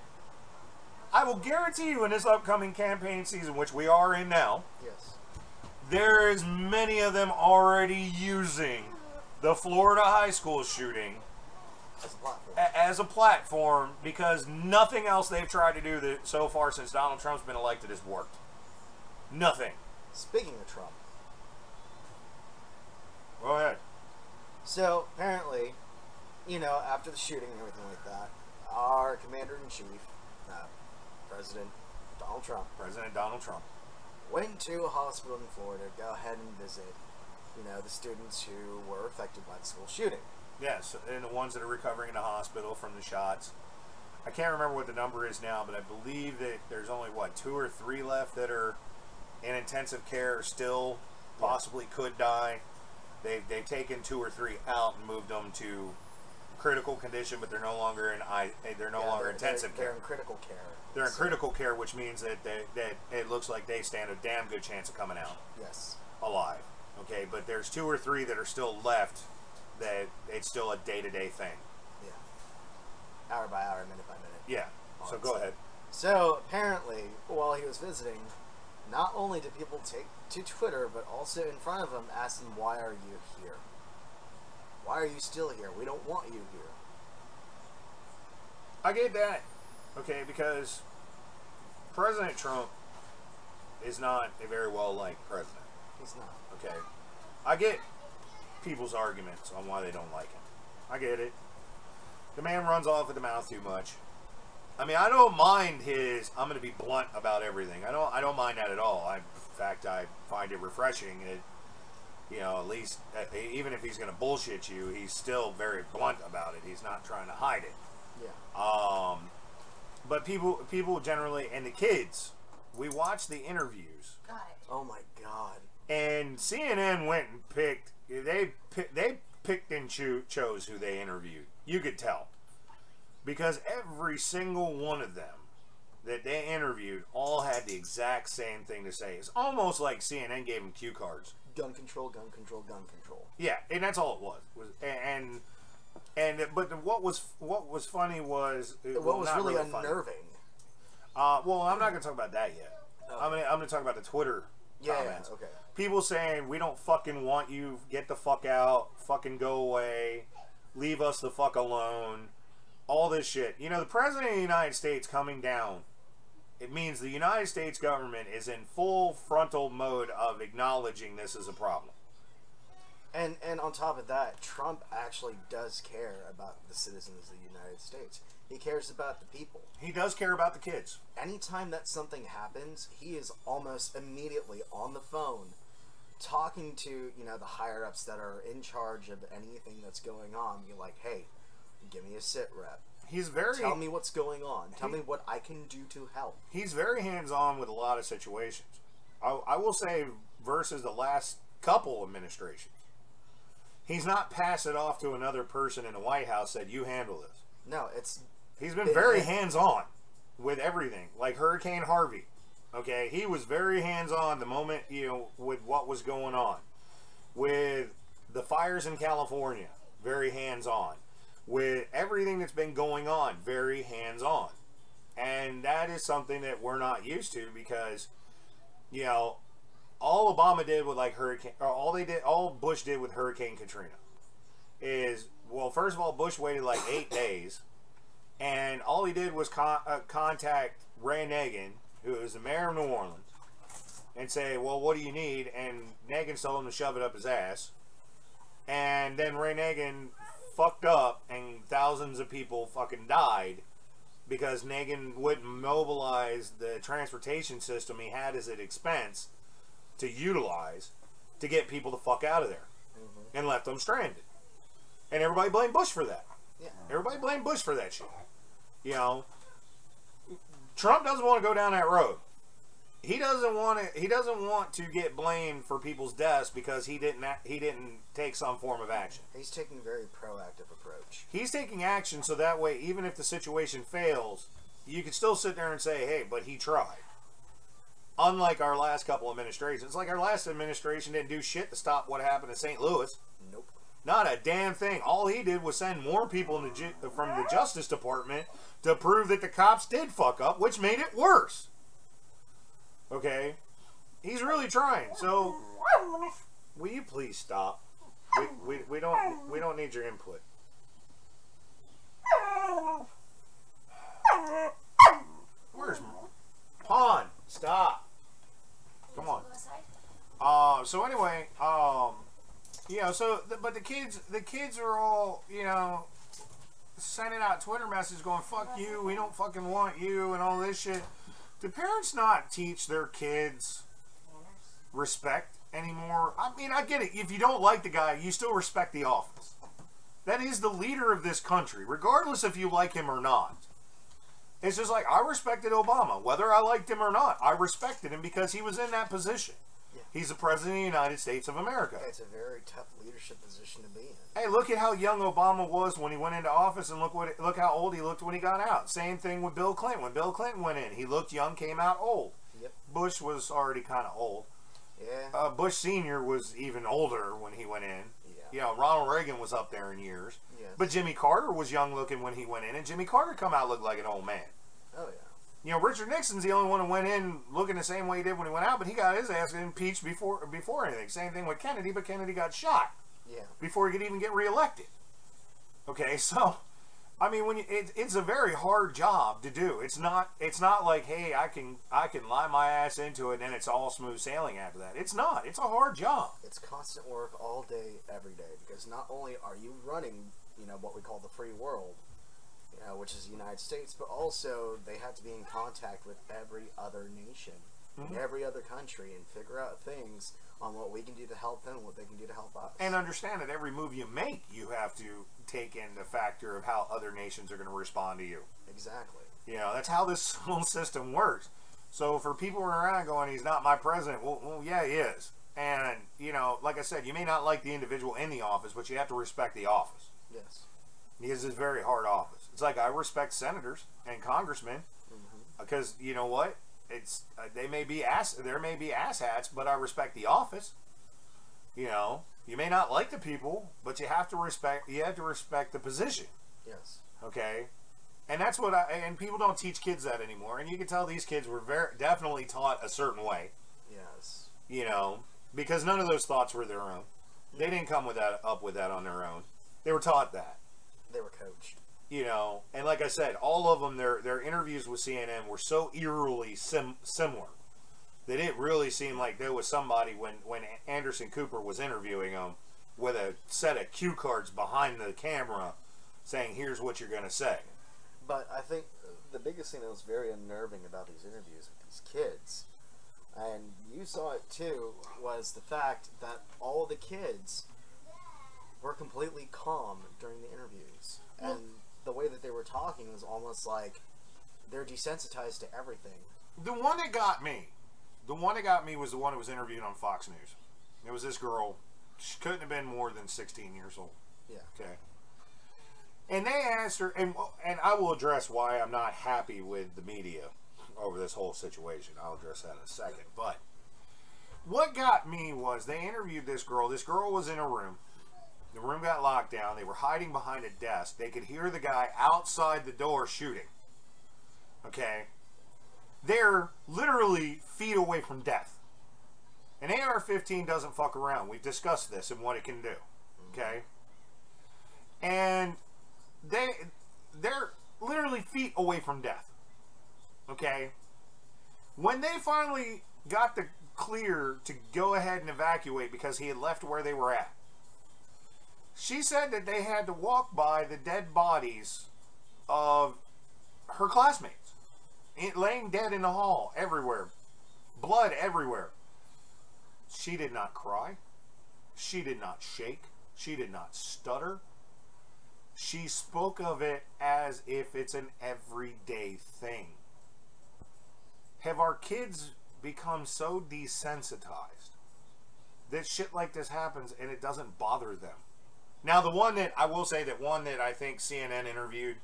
I will guarantee you, in this upcoming campaign season, which we are in now, yes, there is many of them already using the Florida high school shooting as a platform, because nothing else they've tried to do so far since Donald Trump's been elected has worked. Nothing. Speaking of Trump. Go ahead. So, apparently, after the shooting and everything like that, our commander-in-chief, President Donald Trump, went to a hospital in Florida to go ahead and visit, the students who were affected by the school shooting. Yes, and the ones that are recovering in the hospital from the shots. I can't remember what the number is now, but I believe that there's only, 2 or 3 left that are in intensive care, or still possibly could die. They've taken 2 or 3 out and moved them to critical condition, but they're no longer in intensive care. They're in critical care. They're in critical care, which means that it looks like they stand a damn good chance of coming out. Yes. Alive. Okay, but there's 2 or 3 that are still left. That it's still a day-to-day thing. hour by hour, minute by minute. Yeah. So go ahead. So apparently, while he was visiting, not only did people take to Twitter, but also in front of him ask him, "Why are you here? Why are you still here? We don't want you here." I get that. Okay, because President Trump is not a very well-liked president. He's not. Okay. I get people's arguments on why they don't like him. I get it. The man runs off at the mouth too much. I mean, I don't mind his, I'm going to be blunt about everything. I don't mind that at all. In fact, I find it refreshing. At least, even if he's going to bullshit you, he's still very blunt about it. He's not trying to hide it. Yeah. But people generally, and the kids, we watch the interviews. Got it. Oh my God. And CNN went and picked, they picked and chose who they interviewed. You could tell. Because every single one of them that they interviewed all had the exact same thing to say. It's almost like CNN gave them cue cards. Gun control, gun control, gun control. Yeah, and that's all it was. But what was funny was what was really unnerving. Well, I'm not going to talk about that yet. Okay. I'm going to talk about the Twitter comments. Yeah, okay. People saying, we don't fucking want you, get the fuck out, fucking go away, leave us the fuck alone, all this shit. You know, the President of the United States coming down, it means the United States government is in full frontal mode of acknowledging this as a problem. And on top of that, Trump actually does care about the citizens of the United States. He cares about the people. He does care about the kids. Anytime that something happens, he is almost immediately on the phone talking to, the higher-ups that are in charge of anything that's going on. Be like, hey, give me a sit rep. Tell me what's going on. Tell me what I can do to help. He's very hands-on with a lot of situations. I will say, versus the last couple administrations, he's not passed it off to another person in the White House, said, you handle this. No, he's been very hands-on with everything. Like Hurricane Harvey. Okay, he was very hands-on the moment, with what was going on. With the fires in California, very hands-on. With everything that's been going on, very hands-on. And that is something that we're not used to because, all Obama did with all Bush did with Hurricane Katrina is, well, first of all, Bush waited like 8 days, and all he did was contact Ray Nagin, who is the mayor of New Orleans, and say, well, what do you need? And Nagin told him to shove it up his ass. And then Ray Nagin fucked up, and thousands of people fucking died because Nagin wouldn't mobilize the transportation system he had as an expense to utilize to get people the fuck out of there, and left them stranded. And everybody blamed Bush for that. Yeah. Everybody blamed Bush for that shit. Trump doesn't want to go down that road. He doesn't want to get blamed for people's deaths because he didn't take some form of action. He's taking a very proactive approach. He's taking action so that way, even if the situation fails, you can still sit there and say, hey, but he tried. Unlike our last couple administrations. Like our last administration didn't do shit to stop what happened in St. Louis. Nope. Not a damn thing. All he did was send more people from the Justice Department to prove that the cops did fuck up, which made it worse. Okay? He's really trying. So, will you please stop? We don't need your input. Where's Pawn? Stop. Come on. So anyway, but the kids are all, sending out Twitter messages going, fuck you, we don't fucking want you, and all this shit. Do parents not teach their kids respect anymore? I mean, I get it. If you don't like the guy, you still respect the office. That is the leader of this country, regardless if you like him or not. It's just like, I respected Obama. Whether I liked him or not, I respected him because he was in that position. Yeah. He's the President of the United States of America. It's a very tough leadership position to be in. Hey, look at how young Obama was when he went into office, and look how old he looked when he got out. Same thing with Bill Clinton. When Bill Clinton went in, he looked young, came out old. Yep. Bush was already kind of old. Yeah. Bush Sr. was even older when he went in. Yeah. You know, Ronald Reagan was up there in years. Yes. But Jimmy Carter was young looking when he went in, and Jimmy Carter come out looked like an old man. Oh, yeah. You know, Richard Nixon's the only one who went in looking the same way he did when he went out, but he got his ass impeached before anything. Same thing with Kennedy, but Kennedy got shot before he could even get reelected. Okay, so I mean, it's a very hard job to do. It's not like, hey, I can lie my ass into it and it's all smooth sailing after that. It's not. It's a hard job. It's constant work all day, every day, because not only are you running, you know, what we call the free world, you know, which is the United States, but also they have to be in contact with every other nation, every other country, and figure out things on what we can do to help them, what they can do to help us. And understand that every move you make, you have to take in the factor of how other nations are going to respond to you. Exactly. You know, that's how this whole system works. So for people around going, he's not my president, well, yeah, he is. And, you know, like I said, you may not like the individual in the office, but you have to respect the office. Yes. Because it's a very hard office. It's like I respect senators and congressmen because, you know what? It's there may be asshats, but I respect the office. You know, you may not like the people, but you have to respect the position. Yes. Okay, and that's what and people don't teach kids that anymore, and you can tell these kids were definitely taught a certain way. Yes. You know, because none of those thoughts were their own. They didn't come up with that on their own. They were taught that. They were coached. You know, and like I said, all of them, their interviews with CNN were so eerily similar that it really seemed like there was somebody when Anderson Cooper was interviewing them with a set of cue cards behind the camera saying, here's what you're going to say. But I think the biggest thing that was very unnerving about these interviews with these kids, and you saw it too, was the fact that all the kids were completely calm during the interviews. And the way that they were talking was almost like they're desensitized to everything. The one that got me was the one that was interviewed on Fox News. It was this girl. She couldn't have been more than 16 years old. Yeah. Okay. And they asked her, and I will address why I'm not happy with the media over this whole situation. I'll address that in a second. But what got me was they interviewed this girl. This girl was in a room. The room got locked down. They were hiding behind a desk. They could hear the guy outside the door shooting. Okay? They're literally feet away from death. An AR-15 doesn't fuck around. We've discussed this and what it can do. Okay? And they're literally feet away from death. Okay? When they finally got the clear to go ahead and evacuate because he had left where they were at, she said that they had to walk by the dead bodies of her classmates, laying dead in the hall, everywhere, blood everywhere. She did not cry. She did not shake. She did not stutter. She spoke of it as if it's an everyday thing. Have our kids become so desensitized that shit like this happens and it doesn't bother them? Now, the one that I will say that I think CNN interviewed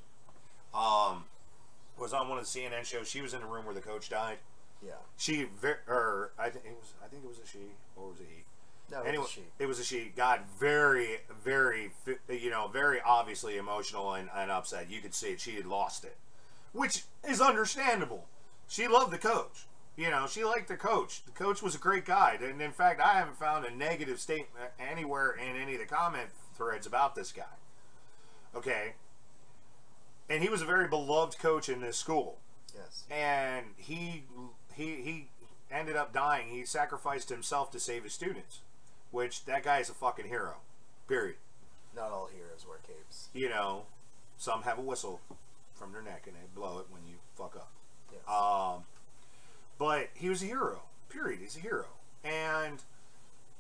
was on one of the CNN shows. She was in the room where the coach died. Yeah. I think it was a she, or was it he? No, it anyway, was a she. It was a she. Got very, very, very obviously emotional and upset. You could see it. She had lost it, which is understandable. She loved the coach. You know, she liked the coach. The coach was a great guy. And in fact, I haven't found a negative statement anywhere in any of the comment threads about this guy. Okay? And he was a very beloved coach in this school. Yes. And he ended up dying. He sacrificed himself to save his students, which that guy is a fucking hero. Period. Not all heroes wear capes. You know, some have a whistle from their neck and they blow it when you fuck up. Yes. But he was a hero. Period. He's a hero. And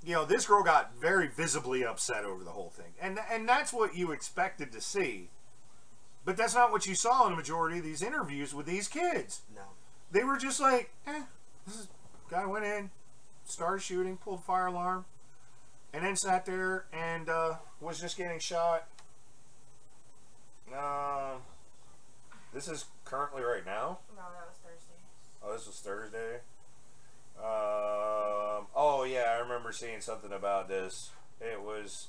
you know, this girl got very visibly upset over the whole thing. And that's what you expected to see. But that's not what you saw in a majority of these interviews with these kids. No. This guy went in, started shooting, pulled fire alarm, and then sat there and was just getting shot. This is currently right now? No, that was Thursday. Oh, this was Thursday? Oh, yeah, I remember seeing something about this. It was,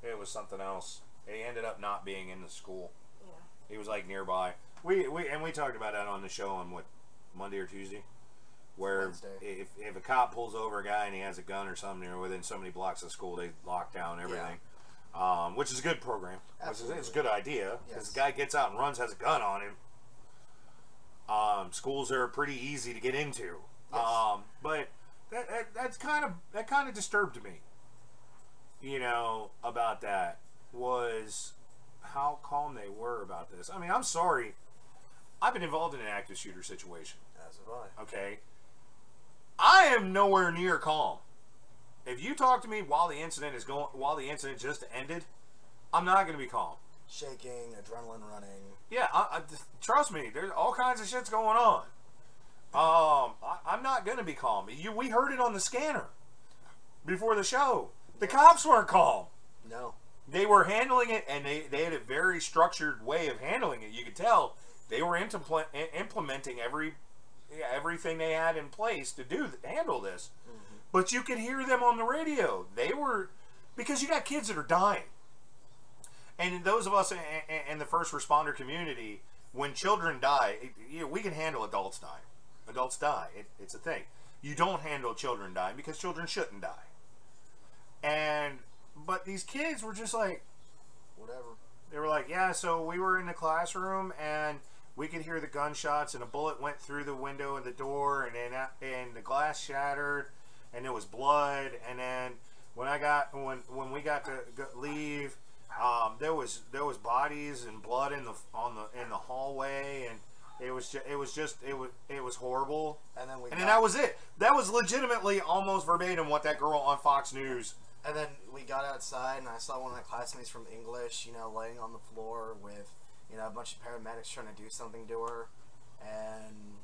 It was something else. He ended up not being in the school. Yeah. He was like nearby. We talked about that on the show on what, Monday or Tuesday, where if a cop pulls over a guy and he has a gun or something, or within so many blocks of school, they lock down everything. Yeah. Which is a good program. Absolutely. It's a good idea because Yes. the guy gets out and runs, has a gun on him. Schools are pretty easy to get into. Yes. But that kind of disturbed me. You know, about that was how calm they were about this. I mean, I'm sorry. I've been involved in an active shooter situation. As have I. Okay. I am nowhere near calm. If you talk to me while the incident just ended, I'm not going to be calm. Shaking, adrenaline running. Yeah, trust me. There's all kinds of shit's going on. I'm not going to be calm. We heard it on the scanner before the show. The cops weren't calm. No. They were handling it, and they had a very structured way of handling it. You could tell they were implementing everything they had in place to handle this. Mm-hmm. But you could hear them on the radio. They were, because you got kids that are dying. And those of us in the first responder community, when children die, we can handle adults dying. Adults die. It's a thing. You don't handle children dying because children shouldn't die. But these kids were just like, whatever. They were like, yeah, so we were in the classroom and we could hear the gunshots and a bullet went through the window and the door and the glass shattered and there was blood. And then when we got to leave, there was bodies and blood in the hallway, and it was horrible. And then that was it. That was legitimately almost verbatim what that girl on Fox News. And then we got outside, and I saw one of my classmates from English, laying on the floor with, a bunch of paramedics trying to do something to her, and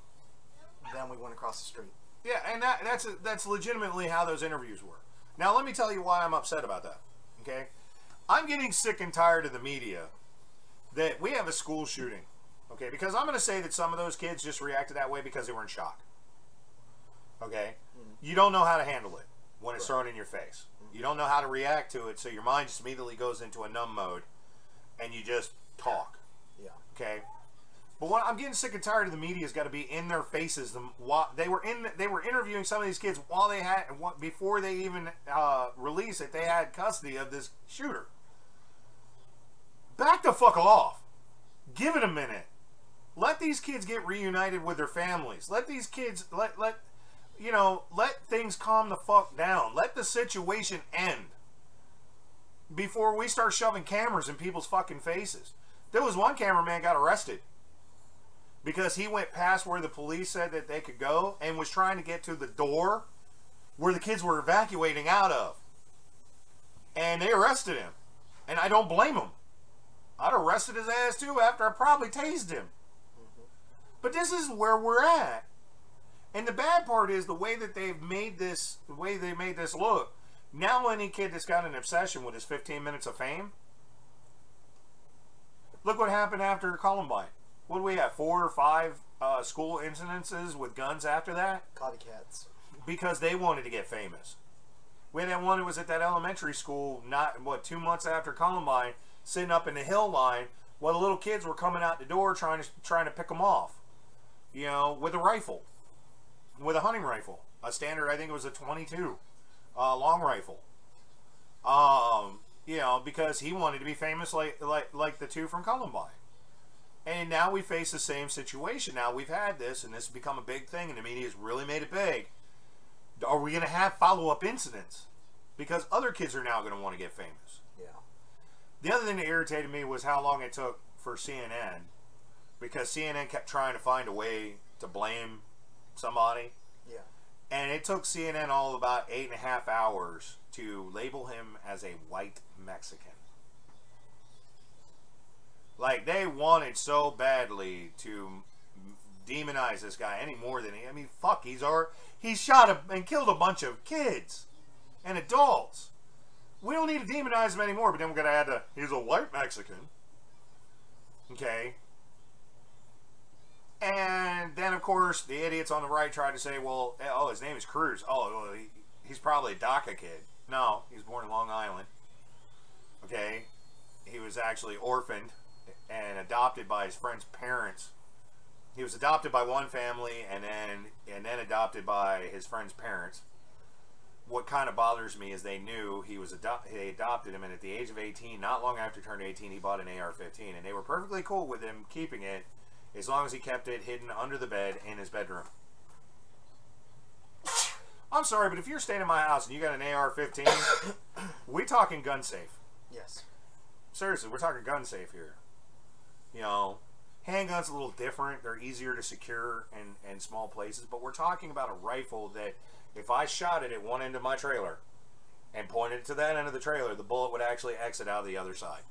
then we went across the street. Yeah, and that's legitimately how those interviews were. Now, let me tell you why I'm upset about that. Okay, I'm getting sick and tired of the media that we have a school shooting. Okay, because I'm going to say that some of those kids just reacted that way because they were in shock. Okay, you don't know how to handle it when it's thrown in your face. You don't know how to react to it, so your mind just immediately goes into a numb mode, and you just talk. Yeah. Okay. But what I'm getting sick and tired of, the media's got to be in their faces. They were interviewing some of these kids before they even released it. They had custody of this shooter. Back the fuck off. Give it a minute. Let these kids get reunited with their families. Let these kids let things calm the fuck down. Let the situation end before we start shoving cameras in people's fucking faces. There was one cameraman got arrested because he went past where the police said that they could go and was trying to get to the door where the kids were evacuating out of. And they arrested him. And I don't blame him. I'd arrested his ass too after I probably tased him. But this is where we're at. And the bad part is the way that they made this look. Now any kid that's got an obsession with his 15 minutes of fame, look what happened after Columbine. What do we have? 4 or 5 school incidences with guns after that? Copycats. Because they wanted to get famous. We had that one that was at that elementary school, 2 months after Columbine, sitting up in the hill line while the little kids were coming out the door trying to pick them off. With a rifle. With a hunting rifle. A standard, I think it was a 22. Long rifle. Because he wanted to be famous like the 2 from Columbine. And now we face the same situation. Now we've had this, and this has become a big thing, and the media has really made it big. Are we going to have follow-up incidents? Because other kids are now going to want to get famous. Yeah. The other thing that irritated me was how long it took for CNN. Because CNN kept trying to find a way to blame somebody. Yeah. And it took CNN all about 8.5 hours to label him as a white Mexican. Like, they wanted so badly to demonize this guy any more than fuck, he shot and killed a bunch of kids and adults. We don't need to demonize him anymore, but then we're going to add he's a white Mexican. Okay. And then, of course, the idiots on the right tried to say, well, his name is Cruz. He's probably a DACA kid. No, he was born in Long Island. Okay, he was actually orphaned and adopted by his friend's parents. He was adopted by one family and then adopted by his friend's parents. What kind of bothers me is they knew they adopted him, and at the age of 18, not long after he turned 18, he bought an AR-15, and they were perfectly cool with him keeping it as long as he kept it hidden under the bed in his bedroom. I'm sorry, but if you're staying in my house and you got an AR-15, we talking gun safe. Yes. Seriously, we're talking gun safe here. You know, handguns a little different. They're easier to secure in small places, but we're talking about a rifle that if I shot it at one end of my trailer and pointed it to that end of the trailer, the bullet would actually exit out the other side.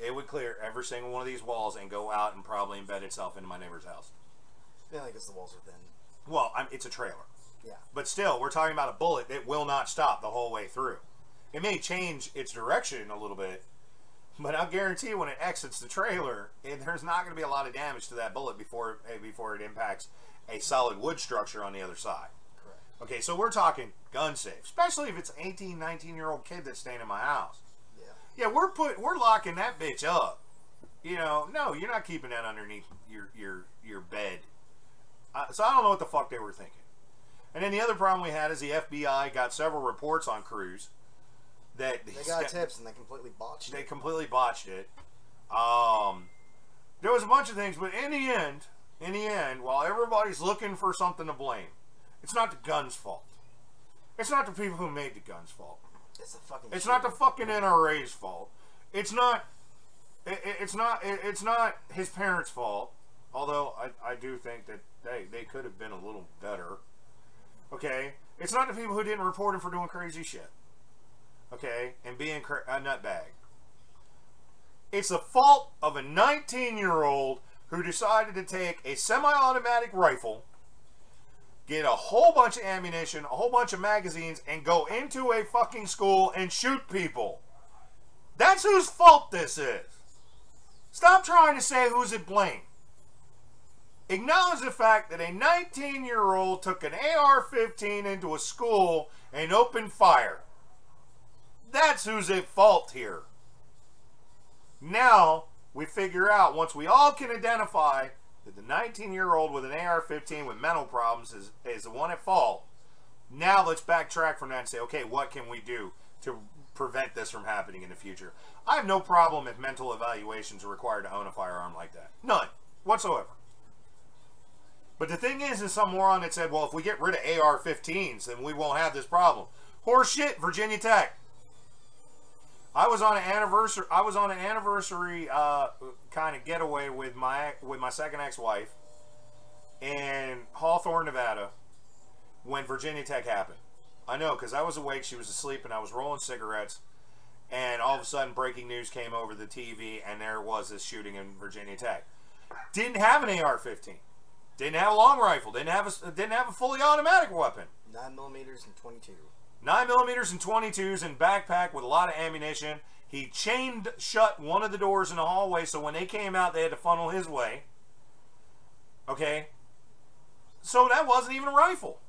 It would clear every single one of these walls and go out and probably embed itself into my neighbor's house. Yeah, because the walls are thin. Well, it's a trailer. Yeah. But still, we're talking about a bullet that will not stop the whole way through. It may change its direction a little bit, but I'll guarantee when it exits the trailer, there's not going to be a lot of damage to that bullet before it impacts a solid wood structure on the other side. Correct. Okay, so we're talking gun safe, especially if it's an 18, 19-year-old kid that's staying in my house. Yeah, we're locking that bitch up. You know, no, you're not keeping that underneath your bed. So I don't know what the fuck they were thinking. And then the other problem we had is the FBI got several reports on crews that they got tips and they completely botched it. They completely botched it. There was a bunch of things, but in the end, while everybody's looking for something to blame, it's not the gun's fault. It's not the people who made the gun's fault. It's not the fucking NRA's fault. It's not his parents' fault. Although I do think that they could have been a little better. Okay? It's not the people who didn't report him for doing crazy shit. Okay? And being a nutbag. It's the fault of a 19-year-old who decided to take a semi-automatic rifle, get a whole bunch of ammunition, a whole bunch of magazines, and go into a fucking school and shoot people. That's whose fault this is. Stop trying to say who's at blame. Acknowledge the fact that a 19-year-old took an AR-15 into a school and opened fire. That's who's at fault here. Now, we figure out, once we all can identify that the 19-year-old with an AR-15 with mental problems is the one at fault, now let's backtrack from that and say, okay, what can we do to prevent this from happening in the future? I have no problem if mental evaluations are required to own a firearm like that. None. Whatsoever. But the thing is some moron that said, well, if we get rid of AR-15s, then we won't have this problem. Horse shit, Virginia Tech. I was on an anniversary kind of getaway with my second ex-wife in Hawthorne, Nevada, when Virginia Tech happened. I know, because I was awake, she was asleep, and I was rolling cigarettes, and all of a sudden breaking news came over the TV, and there was this shooting in Virginia Tech. Didn't have an AR-15. Didn't have a long rifle. Didn't have a fully automatic weapon. 9mm and 22. 9mm and 22s and backpack with a lot of ammunition. He chained shut one of the doors in the hallway, so when they came out, they had to funnel his way. Okay? So that wasn't even a rifle.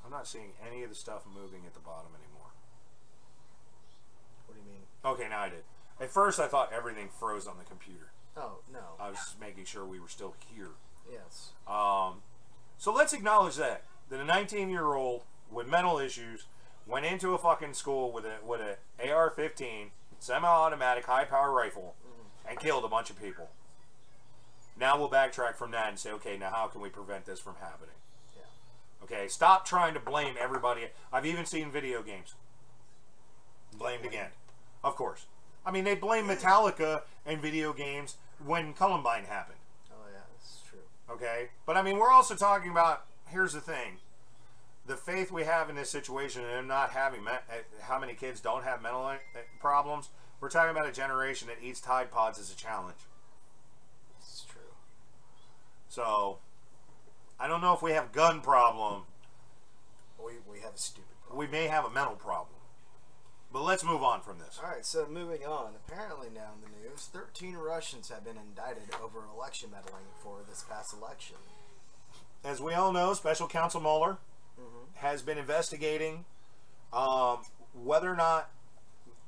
I'm not seeing any of the stuff moving at the bottom anymore. What do you mean? Okay, now I did. At first, I thought everything froze on the computer. Oh, no. I was just making sure we were still here. Yes. So let's acknowledge that a 19-year-old with mental issues went into a fucking school with a AR-15 semi-automatic high-power rifle and killed a bunch of people. Now we'll backtrack from that and say, okay, now how can we prevent this from happening? Yeah. Okay, stop trying to blame everybody. I've even seen video games blamed again. Of course. I mean, they blame Metallica and video games when Columbine happened. Oh, yeah, that's true. Okay? But, I mean, we're also talking about, here's the thing. The faith we have in this situation and them not having, how many kids don't have mental problems, we're talking about a generation that eats Tide Pods as a challenge. It's true. So, I don't know if we have a gun problem. We have a stupid problem. We may have a mental problem. But let's move on from this. Alright, so moving on. Apparently now in the news, 13 Russians have been indicted over election meddling for this past election. As we all know, Special Counsel Mueller has been investigating whether or not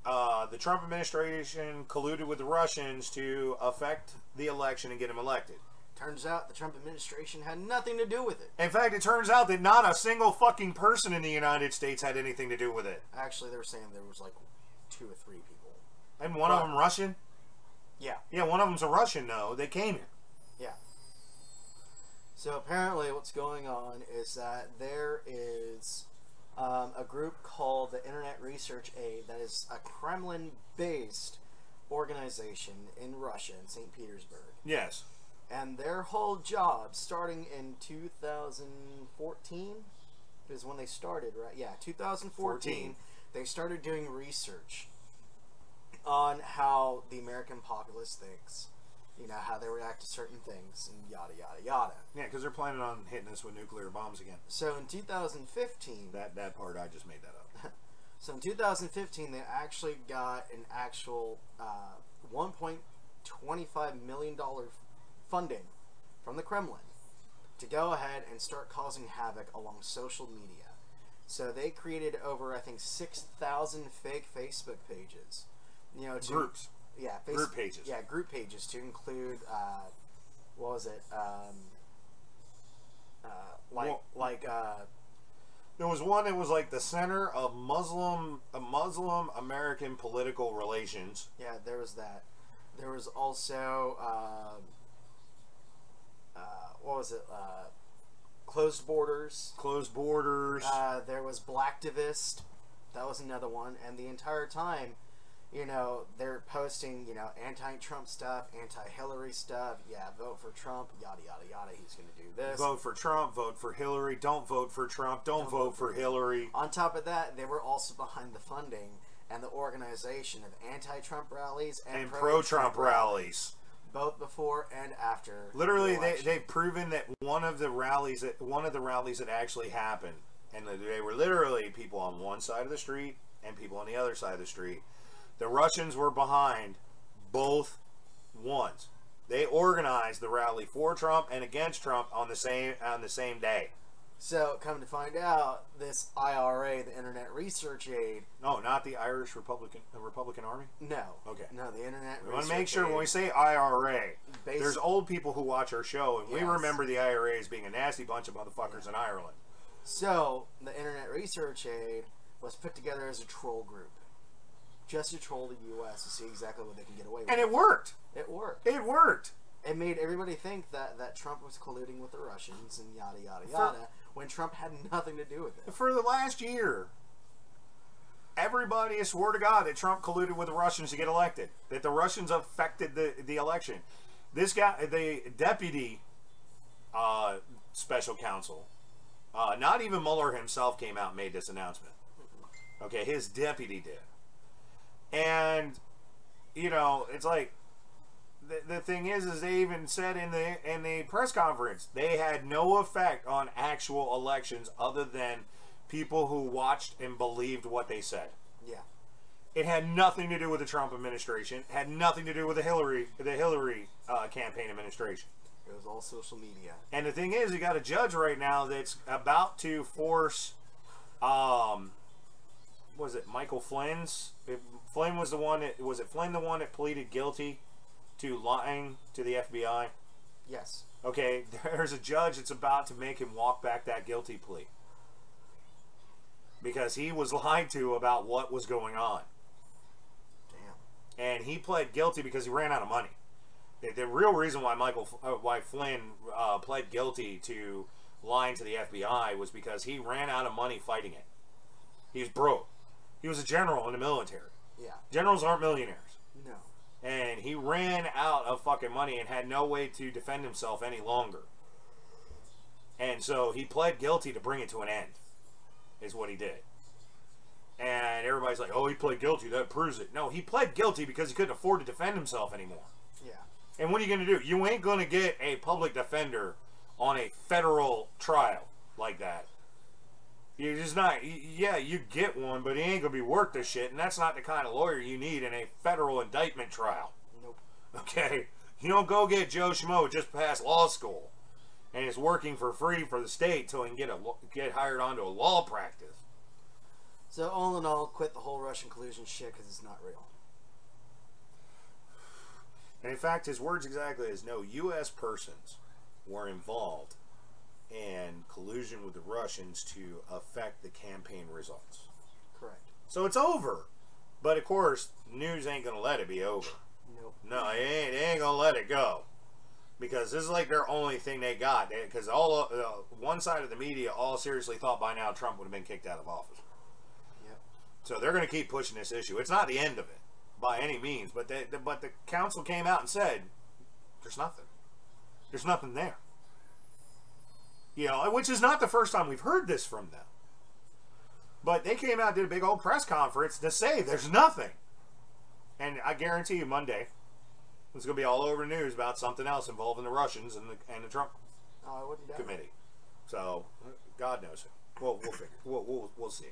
the Trump administration colluded with the Russians to affect the election and get him elected. Turns out the Trump administration had nothing to do with it. In fact, it turns out that not a single fucking person in the United States had anything to do with it. Actually, they were saying there was like 2 or 3 people. And one of them Russian? Yeah. Yeah, one of them's a Russian, though. They came here. Yeah. So apparently what's going on is that there is a group called the Internet Research Aid that is a Kremlin-based organization in Russia, in St. Petersburg. Yes. And their whole job, starting in 2014, is when they started, right? Yeah, 2014, they started doing research on how the American populace thinks. You know, how they react to certain things, and yada, yada, yada. Yeah, because they're planning on hitting us with nuclear bombs again. So in 2015... That part, I just made that up. So in 2015, they actually got an actual $1.25 million funding from the Kremlin to go ahead and start causing havoc along social media. So they created over, I think, 6,000 fake Facebook pages. You know, Groups. Yeah, group pages. Yeah, group pages to include, what was it? There was one that was like the center of Muslim American political relations. Yeah, there was that. There was also, what was it? Closed Borders. Closed Borders. There was Blacktivist. That was another one. And the entire time, you know, they're posting, you know, anti-Trump stuff, anti-Hillary stuff. Yeah, vote for Trump, yada, yada, yada. He's going to do this. Vote for Trump, vote for Hillary. Don't vote for Trump. Don't vote for Hillary. On top of that, they were also behind the funding and the organization of anti-Trump rallies and pro-Trump rallies. Both before and after. Literally, they've proven that one of the rallies that actually happened, and they were literally people on one side of the street and people on the other side of the street. The Russians were behind both ones. They organized the rally for Trump and against Trump on the same day. So, come to find out, this IRA, the Internet Research Aid... No, not the Irish Republican Army? No. Okay. No, the Internet Research Aid... We want to make sure when we say IRA, there's old people who watch our show, and we remember the IRA as being a nasty bunch of motherfuckers in Ireland. So, the Internet Research Aid was put together as a troll group. Just to troll the U.S. to see exactly what they can get away with. And it worked. It worked. It worked. It made everybody think that Trump was colluding with the Russians and yada, yada, yada, when Trump had nothing to do with it. For the last year, everybody swore to God that Trump colluded with the Russians to get elected. That the Russians affected the election. This guy, the deputy special counsel, not even Mueller himself came out and made this announcement. Okay, his deputy did. And, you know, it's like, the thing is they even said in the press conference, they had no effect on actual elections other than people who watched and believed what they said. Yeah. It had nothing to do with the Trump administration. It had nothing to do with the Hillary campaign administration. It was all social media. And the thing is, you got a judge right now that's about to force, was it Michael Flynn's? Flynn was the one that, was it Flynn the one that pleaded guilty to lying to the FBI? Yes. Okay, there's a judge that's about to make him walk back that guilty plea. Because he was lied to about what was going on. Damn. And he pled guilty because he ran out of money. The real reason why Flynn pled guilty to lying to the FBI was because he ran out of money fighting it. He was broke. He was a general in the military. Yeah. Generals aren't millionaires. No. And he ran out of fucking money and had no way to defend himself any longer. And so he pled guilty to bring it to an end, is what he did. And everybody's like, oh, he pled guilty, that proves it. No, he pled guilty because he couldn't afford to defend himself anymore. Yeah. And what are you going to do? You ain't going to get a public defender on a federal trial like that. You're just not, yeah, you get one, but he ain't going to be worth the shit, and that's not the kind of lawyer you need in a federal indictment trial. Nope. Okay? You don't go get Joe Schmo just past law school and is working for free for the state till he can get hired onto a law practice. So all in all, quit the whole Russian collusion shit because it's not real. And in fact, his words exactly is, no U.S. persons were involved in collusion with the Russians to affect the campaign results. Correct. So it's over. But of course, news ain't going to let it be over. Nope. No, they ain't going to let it go. Because this is like their only thing they got. Because one side of the media all seriously thought by now Trump would have been kicked out of office. Yep. So they're going to keep pushing this issue. It's not the end of it by any means. But the council came out and said, there's nothing. There's nothing there. You know, which is not the first time we've heard this from them. But they came out and did a big old press conference to say there's nothing. And I guarantee you Monday, it's going to be all over the news about something else involving the Russians and the Trump committee. So, God knows it. We'll figure. We'll see.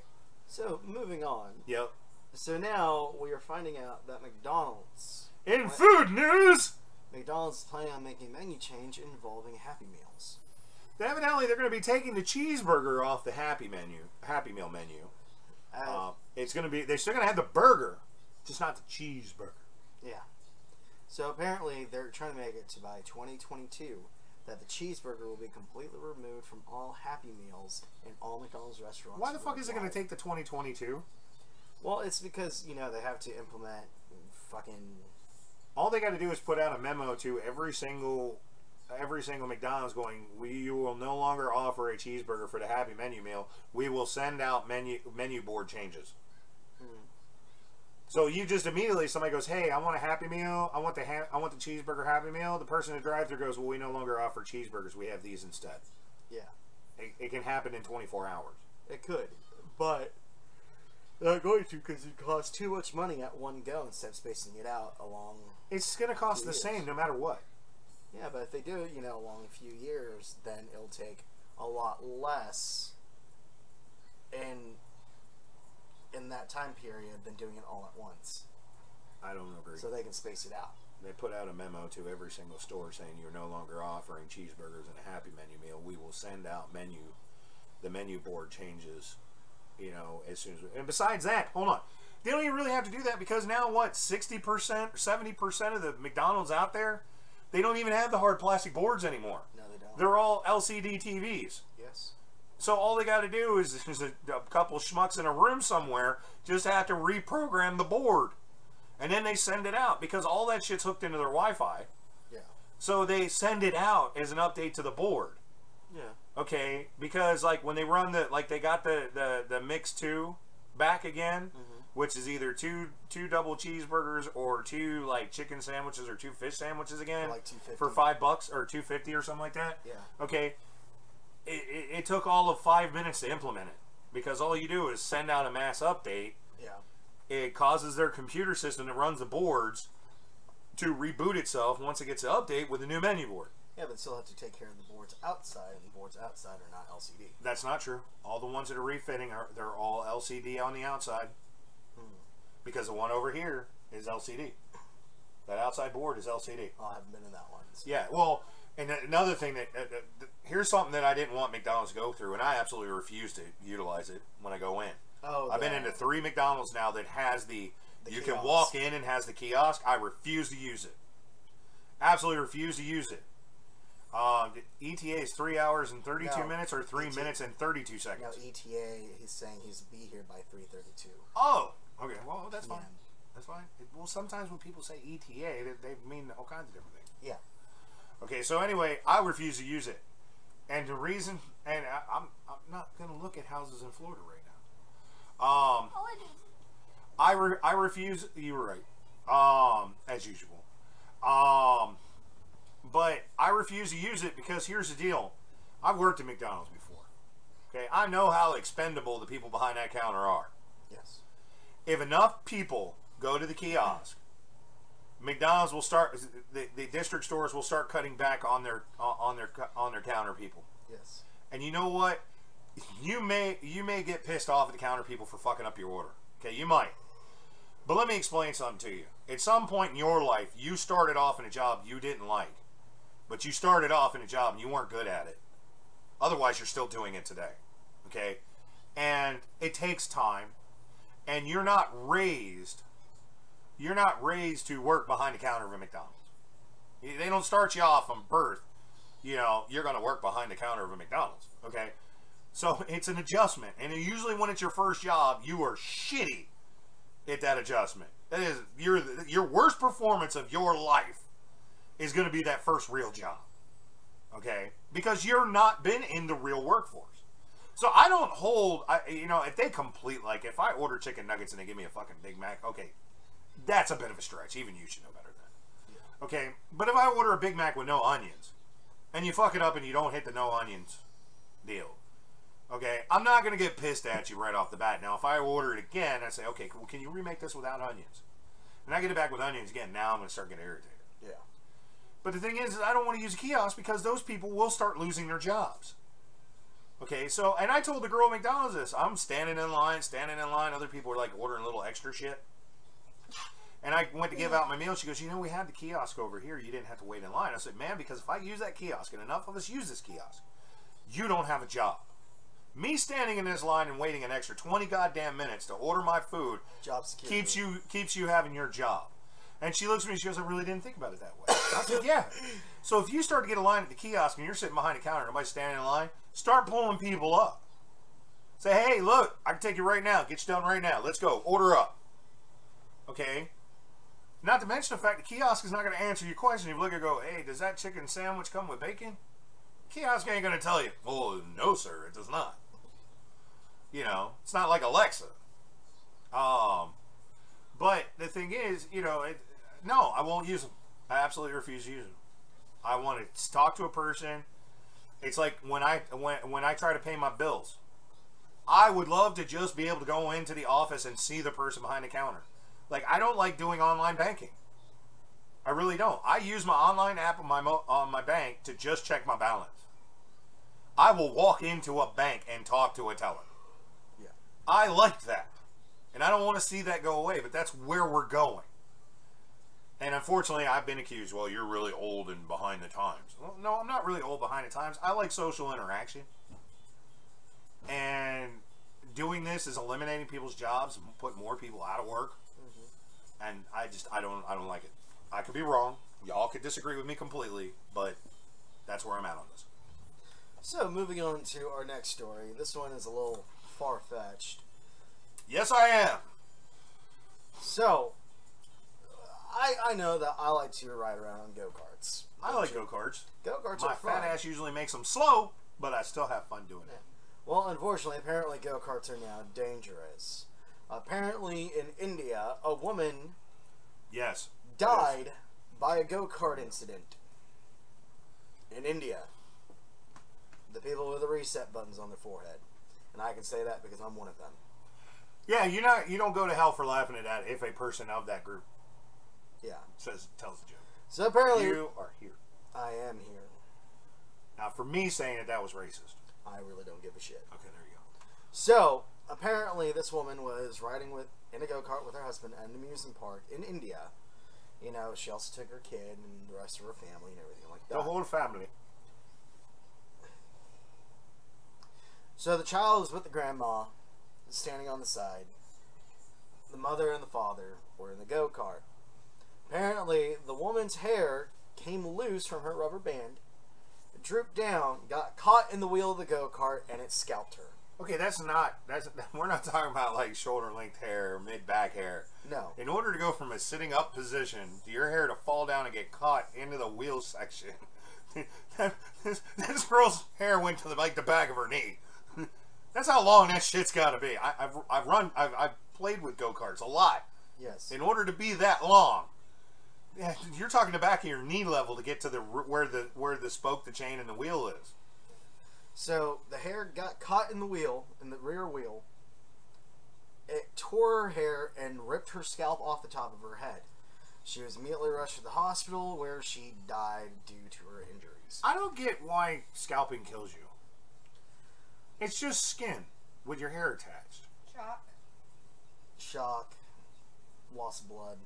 So, moving on. Yep. So now we are finding out that McDonald's... In food news! McDonald's is planning on making a menu change involving Happy Meals. Evidently, they're going to be taking the cheeseburger off the Happy Meal menu. It's going to be... They're still going to have the burger, just not the cheeseburger. Yeah. So apparently they're trying to make it to by 2022 that the cheeseburger will be completely removed from all Happy Meals in all McDonald's restaurants. Why the fuck is it going to take the 2022? Well, it's because, you know, they have to implement fucking... All they got to do is put out a memo to every single McDonald's going, you will no longer offer a cheeseburger for the Happy Menu meal. We will send out menu board changes. So you just immediately, somebody goes, hey, I want a Happy Meal. I want the cheeseburger Happy Meal. The person at drive-thru goes, well, we no longer offer cheeseburgers. We have these instead. Yeah. It can happen in 24 hours. It could. But they're not going to because it costs too much money at one go instead of spacing it out along... It's going to cost the same no matter what. Yeah, but if they do it, you know, along a few years, then it'll take a lot less in that time period than doing it all at once. I don't agree. So they can space it out. They put out a memo to every single store saying you're no longer offering cheeseburgers and a Happy Menu meal. We will send out the menu board changes, you know, as soon as and besides that, hold on. They don't even really have to do that because now what, 60% or 70% of the McDonald's out there, they don't even have the hard plastic boards anymore. No, they don't. They're all LCD TVs. Yes. So all they got to do is a couple schmucks in a room somewhere just have to reprogram the board. And then they send it out because all that shit's hooked into their Wi-Fi. Yeah. So they send it out as an update to the board. Yeah. Okay, because like when they run they got the Mix 2 back again, which is either two double cheeseburgers or two like chicken sandwiches or two fish sandwiches again like $2.50 for $5 or $2.50 or something like that. Yeah. Okay. It took all of 5 minutes to implement it because all you do is send out a mass update. Yeah. It causes their computer system that runs the boards to reboot itself once it gets an update with a new menu board. Yeah, but still have to take care of the boards outside, and the boards outside are not LCD. That's not true. All the ones that are refitting they're all LCD on the outside. Because the one over here is LCD. That outside board is LCD. Oh, I haven't been in that one. So. Yeah, well, and another thing here's something that I didn't want McDonald's to go through, and I absolutely refuse to utilize it when I go in. Oh, I've been into 3 McDonald's now that has you kiosk. Can walk in and has the kiosk. I refuse to use it. Absolutely refuse to use it. ETA is 3 hours and 32 minutes or 3 minutes and 32 seconds. No, ETA, he's saying he's be here by 3:32. Oh, okay. Well, that's fine. That's fine. Well, sometimes when people say ETA, they mean all kinds of different things. Yeah. Okay, so anyway, I refuse to use it. And the reason, and I'm not going to look at houses in Florida right now. I refuse, you were right. As usual. But I refuse to use it because here's the deal. I've worked at McDonald's before. Okay, I know how expendable the people behind that counter are. Yes. If enough people go to the kiosk, McDonald's will start. The district stores will start cutting back on their counter people. Yes. And you know what? You may get pissed off at the counter people for fucking up your order. Okay, you might. But let me explain something to you. At some point in your life, you started off in a job you didn't like. But you started off in a job and you weren't good at it. Otherwise, you're still doing it today. Okay? And it takes time and you're not raised to work behind the counter of a McDonald's. They don't start you off from birth, you know, you're going to work behind the counter of a McDonald's, okay? So it's an adjustment, and usually when it's your first job, you are shitty at that adjustment. That is, your worst performance of your life is going to be that first real job, okay? Because you're not been in the real workforce. So I don't hold, you know, if they complete, like, if I order chicken nuggets and they give me a fucking Big Mac, okay, that's a bit of a stretch. Even you should know better than that. Yeah. Okay, but if I order a Big Mac with no onions, and you fuck it up and you don't hit the no onions deal, okay, I'm not going to get pissed at you right off the bat. Now, if I order it again, I say, okay, well, can you remake this without onions? And I get it back with onions again, now I'm going to start getting irritated. Yeah. But the thing is I don't want to use a kiosk because those people will start losing their jobs. Okay, so, and I told the girl at McDonald's this. I'm standing in line. Other people are like ordering a little extra shit. And I went to give out my meal. She goes, you know, we had the kiosk over here. You didn't have to wait in line. I said, man, because if I use that kiosk, and enough of us use this kiosk, you don't have a job. Me standing in this line and waiting an extra 20 goddamn minutes to order my food job security keeps you having your job. And she looks at me, she goes, I really didn't think about it that way. I said, yeah. So if you start to get a line at the kiosk and you're sitting behind a counter, nobody's standing in line, start pulling people up. Say, hey, look, I can take you right now. Get you done right now. Let's go. Order up. Okay? Not to mention the fact the kiosk is not going to answer your question. If you look and go, hey, does that chicken sandwich come with bacon? Kiosk ain't going to tell you, oh, no, sir, it does not. You know, it's not like Alexa. But the thing is, you know, no, I won't use them. I absolutely refuse to use them. I want to talk to a person. It's like when I try to pay my bills. I would love to just be able to go into the office and see the person behind the counter. Like, I don't like doing online banking. I really don't. I use my online app on my bank to just check my balance. I will walk into a bank and talk to a teller. Yeah. I like that. And I don't want to see that go away, but that's where we're going. And unfortunately, I've been accused, well, you're really old and behind the times. Well, no, I'm not really old behind the times. I like social interaction. And doing this is eliminating people's jobs and putting more people out of work. Mm-hmm. And I don't like it. I could be wrong. Y'all could disagree with me completely, but that's where I'm at on this. So, moving on to our next story. This one is a little far-fetched. Yes, I am. So, I know that I like to ride around on go-karts. I like go-karts. Go-karts are fun. My fat ass usually makes them slow, but I still have fun doing it. Well, unfortunately, apparently go-karts are now dangerous. Apparently, in India, a woman died by a go-kart incident. In India. The people with the reset buttons on their forehead. And I can say that because I'm one of them. Yeah, you don't go to hell for laughing at that if a person of that group tells the joke. So apparently you are here. I am here. Now, for me saying that was racist. I really don't give a shit. Okay, there you go. So apparently this woman was riding in a go-kart with her husband at an amusement park in India. You know, she also took her kid and the rest of her family and everything like that. The whole family. So the child was with the grandma, standing on the side. The mother and the father were in the go-kart. Apparently, the woman's hair came loose from her rubber band, drooped down, got caught in the wheel of the go-kart, and it scalped her. Okay, we're not talking about like shoulder-length hair or mid-back hair. No. In order to go from a sitting-up position to your hair to fall down and get caught into the wheel section, this girl's hair went to the back of her knee. That's how long that shit's got to be. I've played with go-karts a lot. Yes. In order to be that long, you're talking the back of your knee level to get to where the spoke, the chain, and the wheel is. So the hair got caught in the wheel, in the rear wheel. It tore her hair and ripped her scalp off the top of her head. She was immediately rushed to the hospital where she died due to her injuries. I don't get why scalping kills you. It's just skin with your hair attached. Shock. Loss of blood.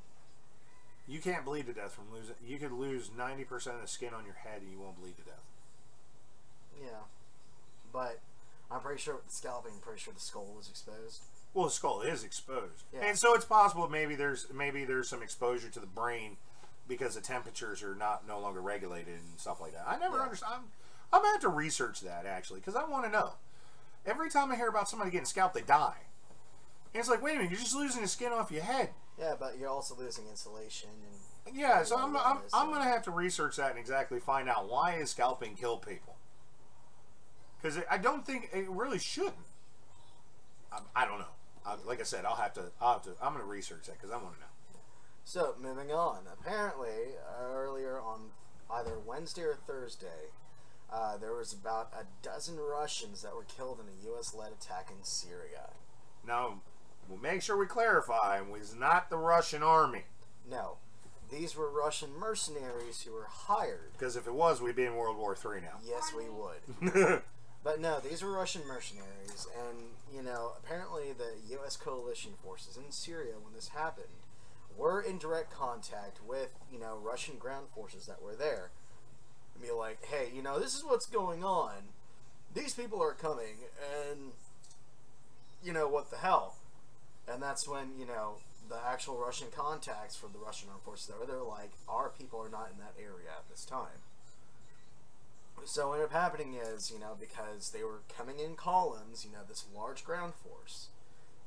You can't bleed to death from losing. You could lose 90% of the skin on your head and you won't bleed to death. Yeah. But I'm pretty sure with the scalping, I'm pretty sure the skull was exposed. Well, the skull is exposed, Yeah. and so it's possible maybe there's some exposure to the brain because the temperatures are no longer regulated and stuff like that. I never understand. I'm gonna have to research that actually because I want to know. Every time I hear about somebody getting scalped, they die. And it's like, wait a minute, you're just losing the skin off your head. Yeah, but you're also losing insulation and. Yeah, so I'm gonna have to research that and exactly find out why is scalping kill people. Because I don't think it really shouldn't. I don't know. Like I said, I'm gonna research that because I want to know. So moving on. Apparently, earlier on either Wednesday or Thursday, there was about a dozen Russians that were killed in a U.S.-led attack in Syria. Now, we'll make sure we clarify, it was not the Russian army. No. These were Russian mercenaries who were hired. Because if it was, we'd be in World War III now. Yes, we would. But no, these were Russian mercenaries, and, you know, apparently the U.S. coalition forces in Syria, when this happened, were in direct contact with, you know, Russian ground forces that were there. And be like, hey, you know, this is what's going on. These people are coming, and, you know, what the hell? And that's when, you know, the actual Russian contacts for the Russian armed forces that were there, like, our people are not in that area at this time. So what ended up happening is, you know, because they were coming in columns, you know, this large ground force,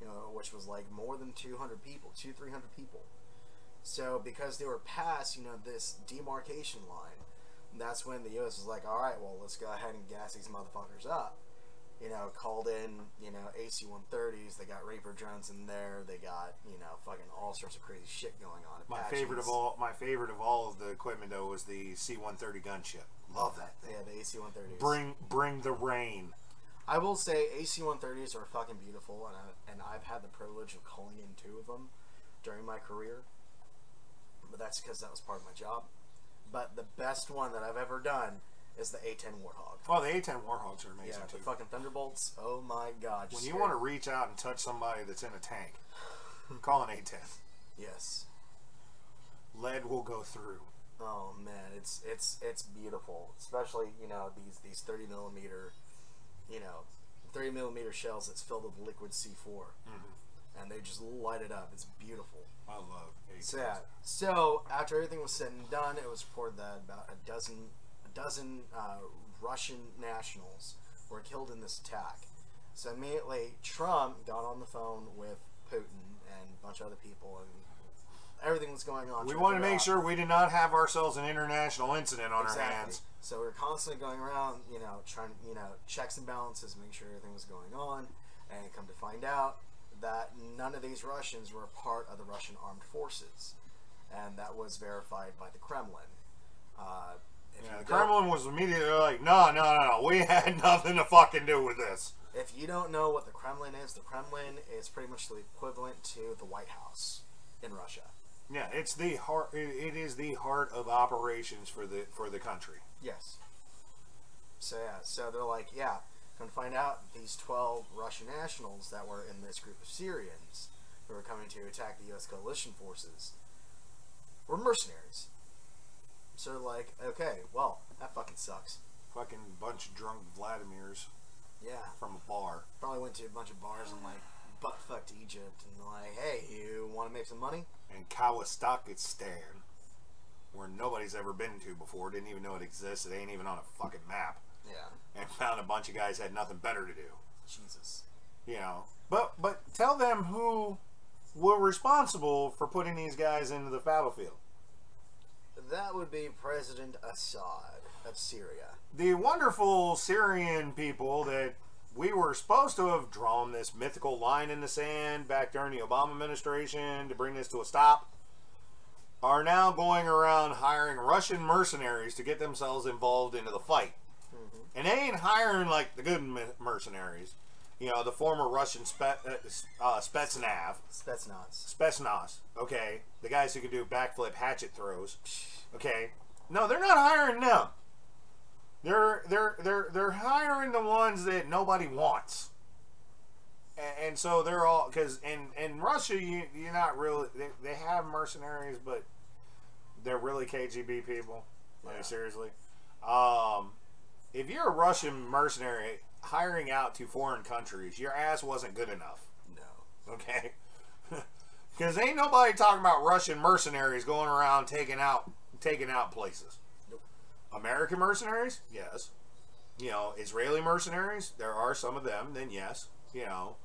you know, which was like more than 200 people, 300 people. So because they were past, you know, this demarcation line, that's when the U.S. was like, all right, well, let's go ahead and gas these motherfuckers up. You know, called in, you know, AC-130s, they got Reaper drones in there, they got, you know, fucking all sorts of crazy shit going on. My favorite of all of the equipment though was the C-130 gunship. Love that thing. Yeah, the AC-130s. Bring the rain. I will say AC-130s are fucking beautiful, and I've had the privilege of calling in 2 of them during my career. But that's because that was part of my job. But the best one that I've ever done is the A-10 Warthog. Oh, the A-10 Warthogs are amazing too. The fucking Thunderbolts. Oh my god. When you want to reach out and touch somebody that's in a tank, call an A-10. Yes. Lead will go through. Oh man, it's beautiful. Especially, you know, these 30 millimeter, you know, 30 millimeter shells that's filled with liquid C4. Mm-hmm. And they just light it up. It's beautiful. I love A-10s. So, yeah. So after everything was said and done, it was reported that about a dozen Russian nationals were killed in this attack. So immediately Trump got on the phone with Putin and a bunch of other people, and everything was going on. We want to make sure we did not have ourselves an international incident on our hands. So we were constantly going around, you know, trying, you know, checks and balances, make sure everything was going on, and come to find out that none of these Russians were a part of the Russian armed forces, and that was verified by the Kremlin. The Kremlin was immediately like, no, we had nothing to fucking do with this. If you don't know what the Kremlin is pretty much the equivalent to the White House in Russia. Yeah, it's the heart. It is the heart of operations for the country. Yes. So yeah, so they're like, yeah, come to find out these 12 Russian nationals that were in this group of Syrians who were coming to attack the U.S. coalition forces were mercenaries. So they're like, okay, well, that fucking sucks. Fucking bunch of drunk Vladimirs. Yeah. From a bar. Probably went to a bunch of bars and like butt-fucked Egypt and like, hey, you want to make some money? And Kazakhstan, where nobody's ever been to before, didn't even know it existed. It ain't even on a fucking map. Yeah. And found a bunch of guys had nothing better to do. Jesus. You know. But tell them who were responsible for putting these guys into the battlefield. That would be President Assad of Syria. The wonderful Syrian people that we were supposed to have drawn this mythical line in the sand back during the Obama administration to bring this to a stop are now going around hiring Russian mercenaries to get themselves involved into the fight. Mm-hmm. And they ain't hiring like the good mercenaries. You know, the former Russian Spetsnaz. Okay, the guys who can do backflip hatchet throws. Okay, no, they're not hiring them. They're hiring the ones that nobody wants. And so they're all, because in Russia you're not really, they have mercenaries, but they're really KGB people. Like, yeah. Seriously. If you're a Russian mercenary hiring out to foreign countries, your ass wasn't good enough. No. Okay? Because ain't nobody talking about Russian mercenaries going around taking out places. Nope. American mercenaries? Yes. You know, Israeli mercenaries? There are some of them, then yes. You know.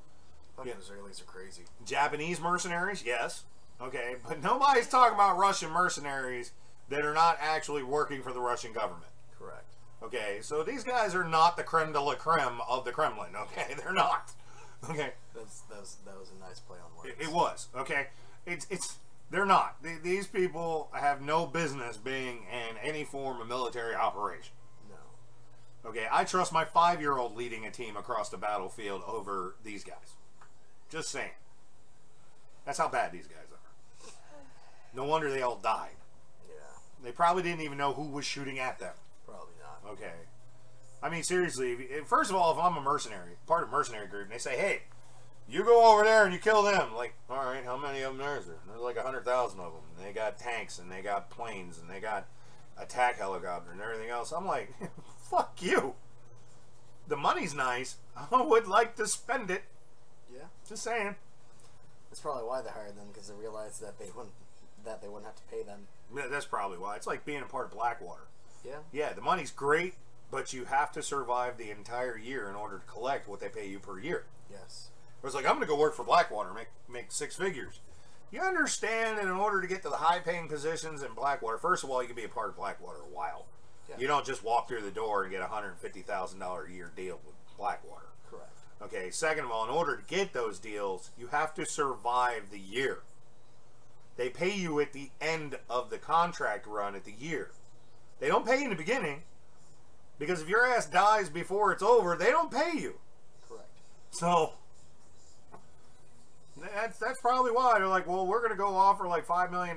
Fucking Israelis are crazy. Japanese mercenaries? Yes. Okay, but nobody's talking about Russian mercenaries that are not actually working for the Russian government. Correct. Okay, so these guys are not the creme de la creme of the Kremlin. Okay, they're not. Okay. That was a nice play on words. It was. Okay. They're not. These people have no business being in any form of military operation. No. Okay, I trust my 5-year-old leading a team across the battlefield over these guys. Just saying. That's how bad these guys are. No wonder they all died. Yeah. They probably didn't even know who was shooting at them. Probably not. Okay. I mean, seriously, first of all, if I'm a mercenary, part of a mercenary group, and they say, hey, you go over there and you kill them. Like, all right, how many of them is there? There's like 100,000 of them. And they got tanks, and they got planes, and they got attack helicopter and everything else. I'm like, fuck you. The money's nice. I would like to spend it. Yeah. Just saying. That's probably why they hired them, because they realized that they wouldn't have to pay them. Yeah, that's probably why. It's like being a part of Blackwater. Yeah. Yeah, the money's great, but you have to survive the entire year in order to collect what they pay you per year. Yes. It was like, I'm going to go work for Blackwater, make 6 figures. You understand that in order to get to the high-paying positions in Blackwater, first of all, you can be a part of Blackwater a while. Yeah. You don't just walk through the door and get a $150,000 a year deal with Blackwater. Correct. Okay, second of all, in order to get those deals, you have to survive the year. They pay you at the end of the contract run at the year. They don't pay you in the beginning, because if your ass dies before it's over, they don't pay you. Correct. So that's probably why they're like, well, we're going to go offer like $5 million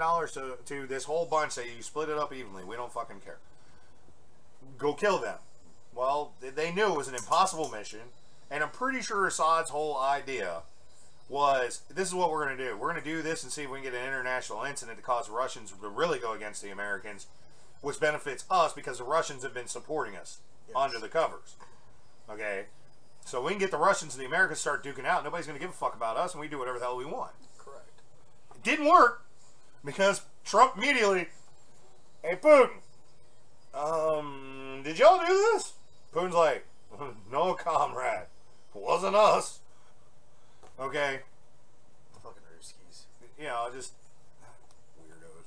to this whole bunch that you split it up evenly. We don't fucking care. Go kill them. Well, they knew it was an impossible mission, and I'm pretty sure Assad's whole idea was, this is what we're going to do. We're going to do this and see if we can get an international incident to cause the Russians to really go against the Americans, which benefits us because the Russians have been supporting us under the covers. Okay? So we can get the Russians and the Americans start duking out. Nobody's going to give a fuck about us, and we do whatever the hell we want. Correct. It didn't work because Trump immediately, hey, Putin, did y'all do this? Putin's like, no, comrade. It wasn't us. Okay? Fucking Ruskies. You know, just weirdos.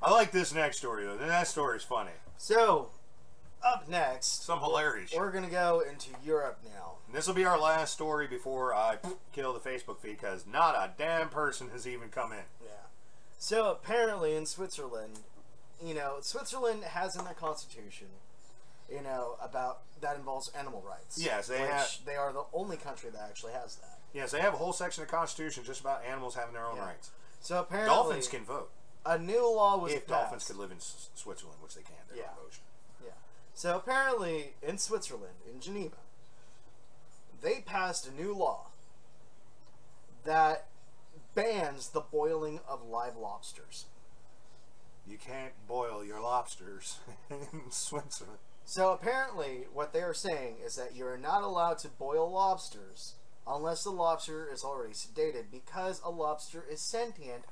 I like this next story, though. The next story is funny. So, up next, Some hilarity shit. we're going to go into Europe now. This will be our last story before I kill the Facebook feed, because not a damn person has even come in. Yeah. So apparently in Switzerland, Switzerland has in their constitution, about that involves animal rights. Yes, they They are the only country that actually has that. Yes, they have a whole section of the Constitution just about animals having their own rights. So apparently, Dolphins can vote. A new law was if passed. Dolphins could live in Switzerland, which they can. They're on the ocean. Yeah. So apparently, in Switzerland, in Geneva, they passed a new law that bans the boiling of live lobsters. You can't boil your lobsters in Switzerland. So apparently, what they are saying is that you are not allowed to boil lobsters unless the lobster is already sedated, because a lobster is sentient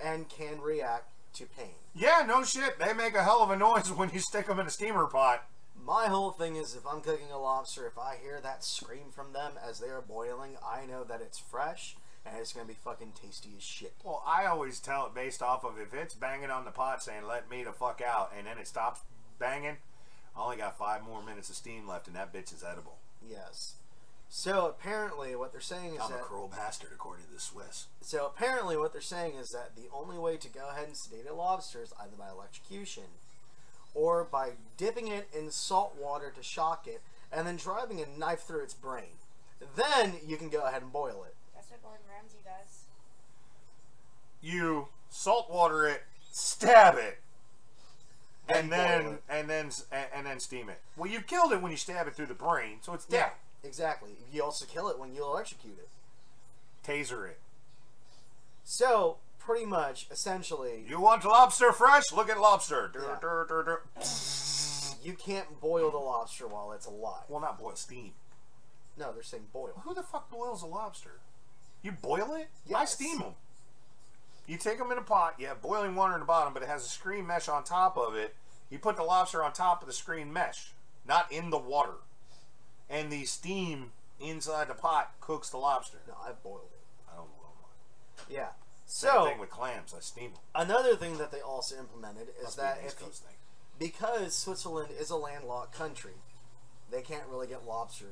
and can react to pain. Yeah, no shit. They make a hell of a noise when you stick them in a steamer pot. My whole thing is, if I'm cooking a lobster, if I hear that scream from them as they are boiling, I know that it's fresh and it's going to be fucking tasty as shit. Well, I always tell it based off of if it's banging on the pot saying, let me the fuck out, and then it stops banging, I only got 5 more minutes of steam left, and that bitch is edible. Yes. So apparently what they're saying is I'm a cruel bastard, according to the Swiss. So apparently what they're saying is that the only way to go ahead and sedate a lobster is either by electrocution or by dipping it in salt water to shock it and then driving a knife through its brain. Then you can go ahead and boil it. That's what Gordon Ramsay does. You salt water it, stab it, and then steam it. Well, you've killed it when you stab it through the brain, so it's dead. Yeah. Exactly. You also kill it when you electrocute it. Taser it. So, pretty much, essentially... You want lobster fresh? Look at lobster. Yeah. You can't boil the lobster while it's alive. Well, not boil, steam. No, they're saying boil. Who the fuck boils a lobster? You boil it? Yes. I steam them. You take them in a pot. You have boiling water in the bottom, but it has a screen mesh on top of it. You put the lobster on top of the screen mesh, not in the water. And the steam inside the pot cooks the lobster. No, I boiled it. I don't boil mine. Yeah. Same So thing with clams. I steam them. another thing that they also implemented is Must be that an East if Coast thing. because Switzerland is a landlocked country, they can't really get lobster,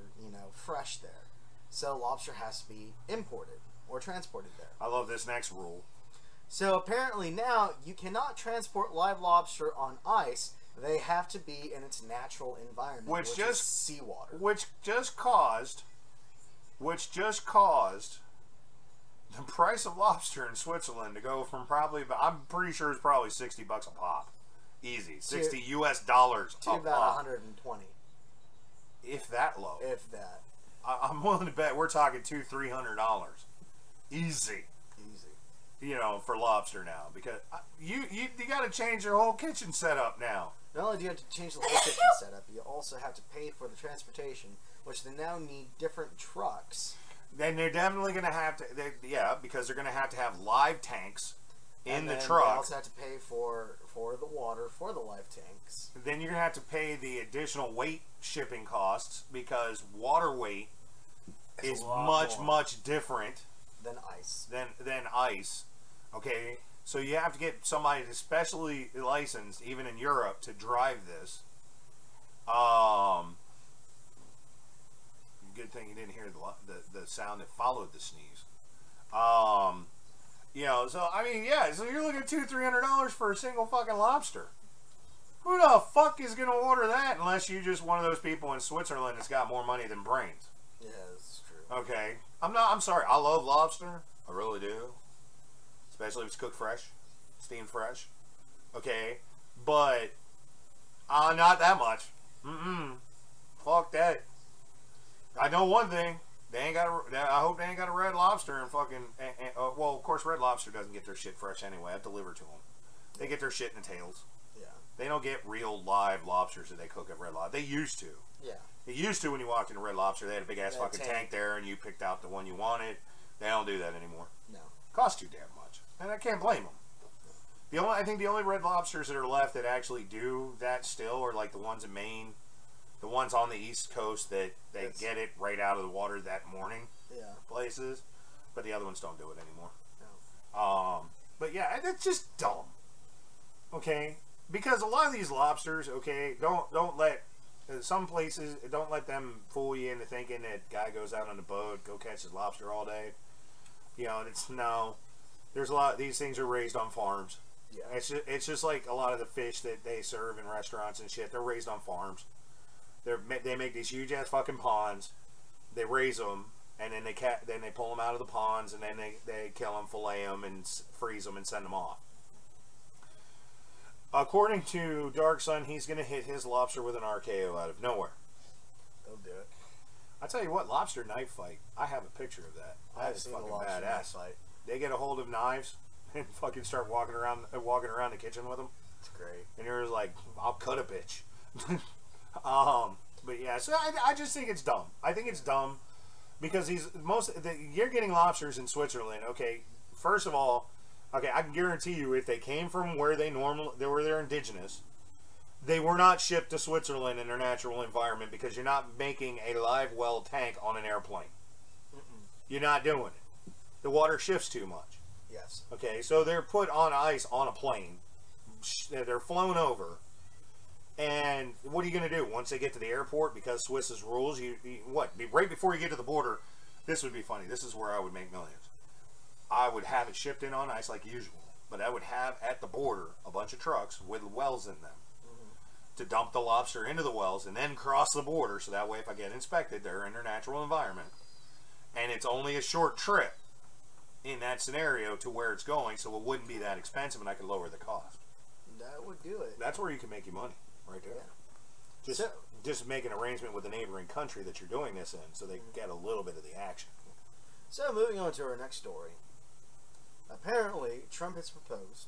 fresh there. So lobster has to be imported or transported there. I love this next rule. So apparently now you cannot transport live lobster on ice. They have to be in its natural environment, which is seawater. Which just caused the price of lobster in Switzerland to go from probably, I'm pretty sure it's probably $60 a pop. Easy. 60 US dollars a to pop. about 120. If that low. If that. I'm willing to bet we're talking $200-300. Easy. For lobster now, because you got to change your whole kitchen setup now. Not only do you have to change the whole kitchen setup, you also have to pay for the transportation, which they now need different trucks. Then they're definitely going to have to, because they're going to have live tanks in the They truck. also have to pay for the water for the live tanks. Then you're going to have to pay the additional weight shipping costs, because water weight is much different than ice. Than ice. Okay, so you have to get somebody that's specially licensed, even in Europe, to drive this. Good thing you didn't hear the sound that followed the sneeze. So I mean, yeah. So you're looking at $200-300 for a single fucking lobster. Who the fuck is gonna order that unless you just one of those people in Switzerland that's got more money than brains? Yeah, that's true. Okay, I'm sorry. I love lobster. I really do. Especially if it's cooked fresh, steamed fresh. Okay, but not that much. Fuck that. I know one thing. They ain't got. I hope they ain't got a Red Lobster and fucking. Well, of course, Red Lobster doesn't get their shit fresh anyway. I deliver to them. They get their shit in the tails. Yeah. They don't get real live lobsters that they cook at Red Lobster. They used to. Yeah. They used to when you walked into Red Lobster. They had a big ass fucking tank there, and you picked out the one you wanted. They don't do that anymore. No. Cost too damn much, and I can't blame them. I think the only Red Lobsters that are left that actually do that still are like the ones in Maine, the ones on the East Coast that they get it right out of the water that morning. Yeah. Places, but the other ones don't do it anymore. No. But yeah, that's just dumb. Okay, because a lot of these lobsters, okay, don't let some places don't let them fool you into thinking that guy goes out on the boat, go catch his lobster all day. There's a lot. These things are raised on farms. Yeah. It's just like a lot of the fish that they serve in restaurants and shit. They're raised on farms. They make these huge ass fucking ponds. They raise them, and then they pull them out of the ponds, and then they kill them, fillet them, and freeze them, and send them off. According to Dark Sun, he's gonna hit his lobster with an RKO out of nowhere. They'll do it. I tell you what, lobster knife fight. I have a picture of that. I've seen fucking a lobster knife fight. They get a hold of knives and fucking start walking around the kitchen with them. It's great. And you're like, I'll cut a bitch. But yeah, so I just think it's dumb. I think it's dumb because you're getting lobsters in Switzerland. Okay, first of all, okay, I can guarantee you if they came from where they're indigenous, they were not shipped to Switzerland in their natural environment, because you're not making a live well tank on an airplane. You're not doing it. The water shifts too much. Yes. Okay, so they're put on ice on a plane. They're flown over. And what are you going to do once they get to the airport? Because Swiss's rules, right before you get to the border, this would be funny. This is where I would make millions. I would have it shipped in on ice like usual, but I would have at the border a bunch of trucks with wells in them to dump the lobster into the wells and then cross the border, so that way if I get inspected, they're in their natural environment. And it's only a short trip in that scenario to where it's going, so it wouldn't be that expensive and I could lower the cost. That would do it. That's where you can make your money, right there. Yeah. Just make an arrangement with the neighboring country that you're doing this in, so they get a little bit of the action. So moving on to our next story. Apparently, Trump has proposed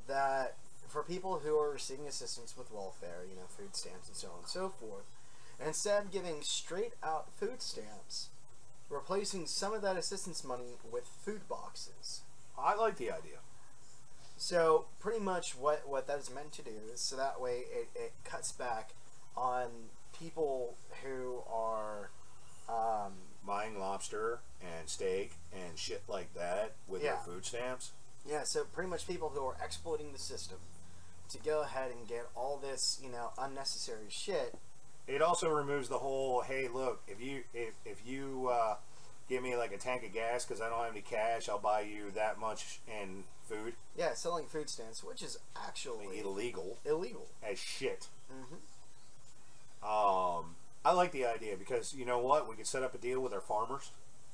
that for people who are receiving assistance with welfare, food stamps and so on and so forth, instead of giving straight out food stamps, replacing some of that assistance money with food boxes. I like the idea. So pretty much what that is meant to do is so that way it cuts back on people who are buying lobster and steak and shit like that with their food stamps. Yeah, so pretty much people who are exploiting the system to go ahead and get all this, you know, unnecessary shit. It also removes the whole, hey, look, if you give me like a tank of gas because I don't have any cash, I'll buy you that much in food. Yeah, selling food stamps, which is actually illegal as shit. I like the idea because you know what, we could set up a deal with our farmers.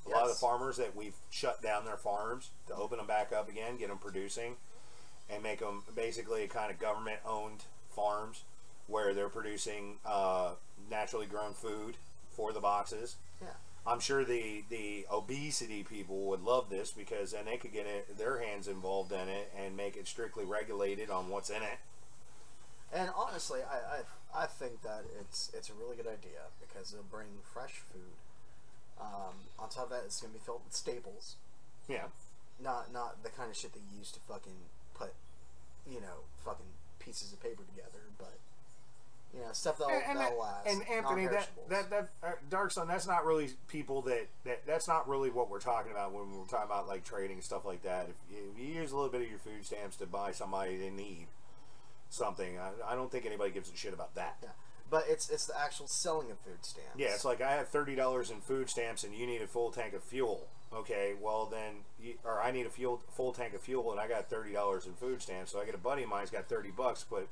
A lot of the farmers that we've shut down their farms to open them back up again, get them producing, and make them basically kind of government-owned farms where they're producing naturally grown food for the boxes. Yeah. I'm sure the obesity people would love this because then they could get their hands involved in it and make it strictly regulated on what's in it. And honestly, I think that it's a really good idea because it'll bring fresh food. On top of that, it's gonna be filled with staples. Yeah. Not the kind of shit that you use to fucking put, you know, fucking pieces of paper together, but you know, stuff that'll last. And Anthony, that Dark Sun, that's not really people that's not really what we're talking about when we're talking about like trading and stuff like that. If you use a little bit of your food stamps to buy somebody in need something, I don't think anybody gives a shit about that. Yeah. But it's the actual selling of food stamps. Yeah, it's like I have $30 in food stamps and you need a full tank of fuel. Okay, well then, or I need a full tank of fuel and I got $30 in food stamps. So I get a buddy of mine's got $30, put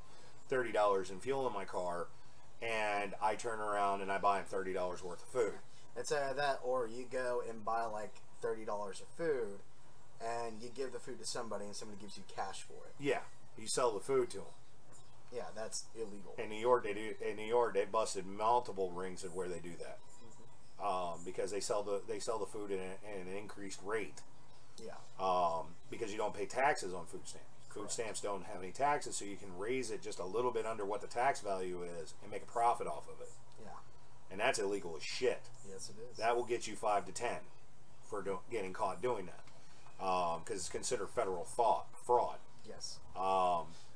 $30 in fuel in my car, and I turn around and I buy him $30 worth of food. It's either that or you go and buy like $30 of food and you give the food to somebody and somebody gives you cash for it. Yeah, you sell the food to them. Yeah, that's illegal. In New York, they busted multiple rings of where they do that, because they sell the food at an increased rate. Yeah. Because you don't pay taxes on food stamps. Food stamps don't have any taxes, so you can raise it just a little bit under what the tax value is and make a profit off of it. Yeah. And that's illegal as shit. Yes, it is. That will get you 5 to 10 for getting caught doing that, because it's considered federal fraud. Yes.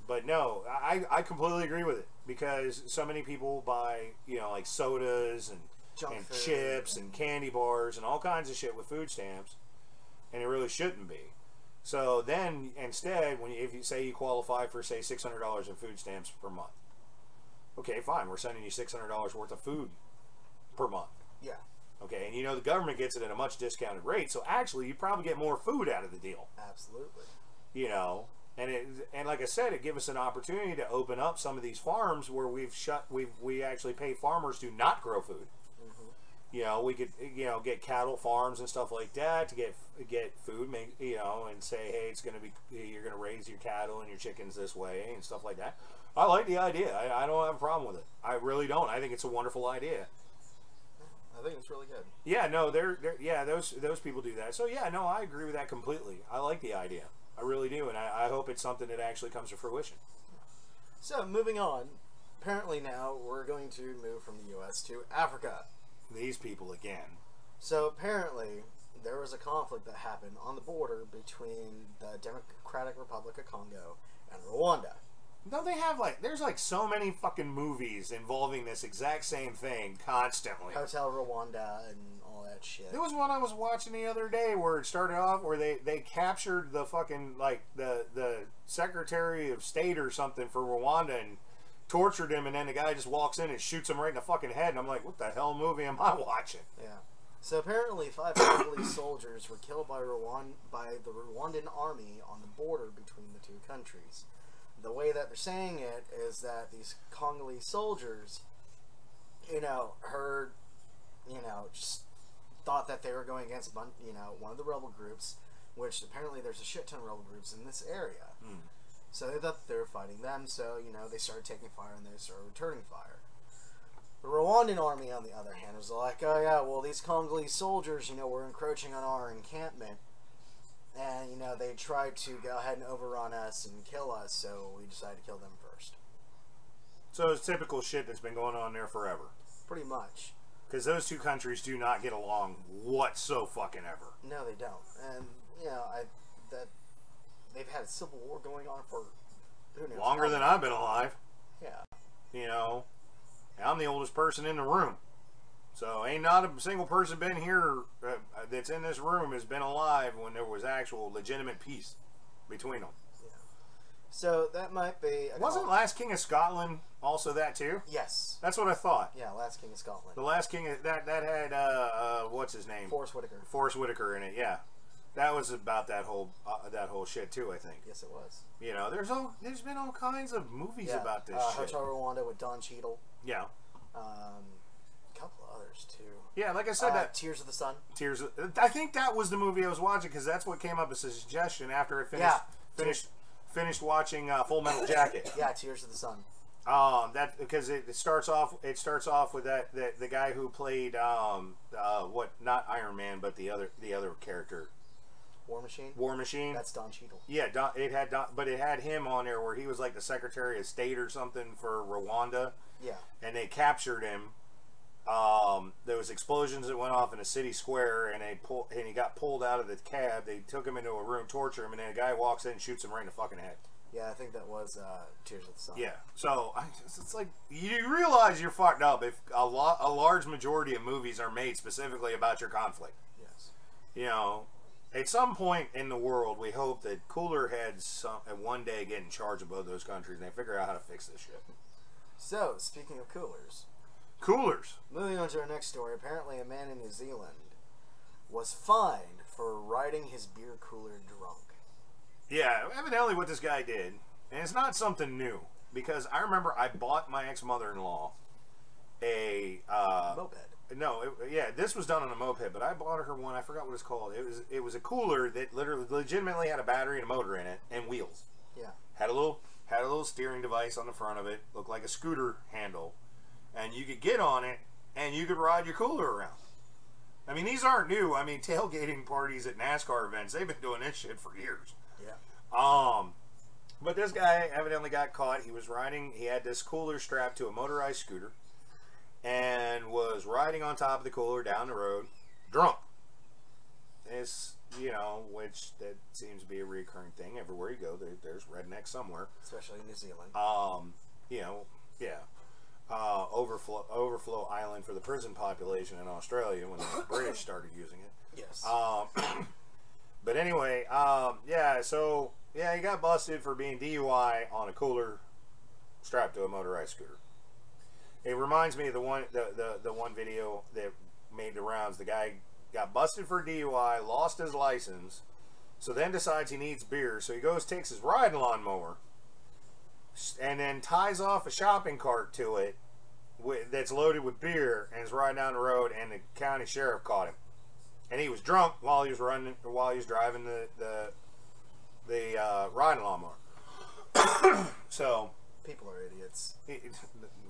But no, I completely agree with it because so many people buy, you know, like sodas and chips and candy bars and all kinds of shit with food stamps, and it really shouldn't be. So then instead, if you say you qualify for say $600 in food stamps per month, okay, fine, we're sending you $600 worth of food per month. Yeah. Okay, and you know the government gets it at a much discounted rate, so actually you probably get more food out of the deal. Absolutely. You know. And like I said, it gives us an opportunity to open up some of these farms where we actually pay farmers to not grow food. You know, we could, you know, get cattle farms and stuff like that to get food, you know, and say, hey, it's gonna be, you're gonna raise your cattle and your chickens this way and stuff like that. I like the idea. I don't have a problem with it. I really don't. I think it's a wonderful idea. I think it's really good. Yeah, no, yeah, those people do that. So yeah, no, I agree with that completely. I like the idea. I really do, and I hope it's something that actually comes to fruition. So, moving on. Apparently now, we're going to move from the U.S. to Africa. These people again. So, apparently, there was a conflict that happened on the border between the Democratic Republic of Congo and Rwanda. Don't they have, like, there's, like, so many fucking movies involving this exact same thing constantly. Hotel Rwanda and all that shit. There was one I was watching the other day where it started off where they captured the fucking, like, the Secretary of State or something for Rwanda and tortured him, and then the guy just walks in and shoots him right in the fucking head, and I'm like, what the hell movie am I watching? Yeah. So apparently 5 Congolese soldiers were killed by the Rwandan army on the border between the two countries. The way that they're saying it is that these Congolese soldiers, you know, heard, you know, just thought that they were going against, you know, one of the rebel groups, which apparently there's a shit ton of rebel groups in this area. So they thought that they were fighting them, so, you know, they started taking fire and they started returning fire. The Rwandan army, on the other hand, was like, oh yeah, well, these Congolese soldiers, you know, were encroaching on our encampment. And, you know, they tried to go ahead and overrun us and kill us, so we decided to kill them first. So it's typical shit that's been going on there forever. Pretty much. Because those two countries do not get along whatsoever. No, they don't. And, you know, they've had a civil war going on for who knows longer than I've been alive. Yeah. You know, I'm the oldest person in the room. So ain't not a single person been here that's in this room has been alive when there was actual legitimate peace between them. Yeah. So that might be... Wasn't Last King of Scotland also that too? Yes. That's what I thought. Yeah, Last King of Scotland. The Last King of, that had what's his name? Forrest Whitaker. Forrest Whitaker in it. Yeah, that was about that whole shit too. I think. Yes, it was. You know, there's been all kinds of movies about this shit. Hotel Rwanda with Don Cheadle. Yeah. A couple of others too. Yeah, like I said, that Tears of the Sun. I think that was the movie I was watching because that's what came up as a suggestion after I finished watching Full Metal Jacket. Yeah, Tears of the Sun. That because it starts off with the guy who played not Iron Man but the other character. War Machine. War Machine. That's Don Cheadle. Yeah, but it had him on there where he was like the Secretary of State or something for Rwanda. Yeah. And they captured him. There was explosions that went off in a city square, and he got pulled out of the cab. They took him into a room, torture him, and then a guy walks in and shoots him right in the fucking head. Yeah, I think that was Tears of the Sun. Yeah, so it's like you realize you're fucked up if a large majority of movies are made specifically about your conflict. Yes. You know, at some point in the world, we hope that cooler heads one day get in charge of both those countries and they figure out how to fix this shit. So, speaking of coolers. Moving on to our next story. Apparently, a man in New Zealand was fined for riding his beer cooler drunk. Yeah, evidently what this guy did, and it's not something new, because I remember I bought my ex-mother-in-law a moped. No, this was done on a moped, but I bought her one. I forgot what it's called. It was a cooler that legitimately had a battery and a motor in it and wheels. Yeah. Had a little steering device on the front of it, looked like a scooter handle, and you could get on it and you could ride your cooler around. I mean, these aren't new. I mean, tailgating parties at NASCAR events, they've been doing this shit for years. Yeah. But this guy evidently got caught. He had this cooler strapped to a motorized scooter and was riding on top of the cooler down the road drunk. It's, which that seems to be a recurring thing everywhere you go. There's rednecks somewhere, especially in New Zealand. Overflow island for the prison population in Australia when the British started using it. Yes. But anyway, he got busted for being DUI on a cooler strapped to a motorized scooter. It reminds me of the one video that made the rounds. The guy got busted for DUI, lost his license, so then decides he needs beer, so he takes his riding lawnmower, and then ties off a shopping cart to it that's loaded with beer, and is riding down the road, and the county sheriff caught him. And he was drunk while he was driving the riding lawnmower. So people are idiots.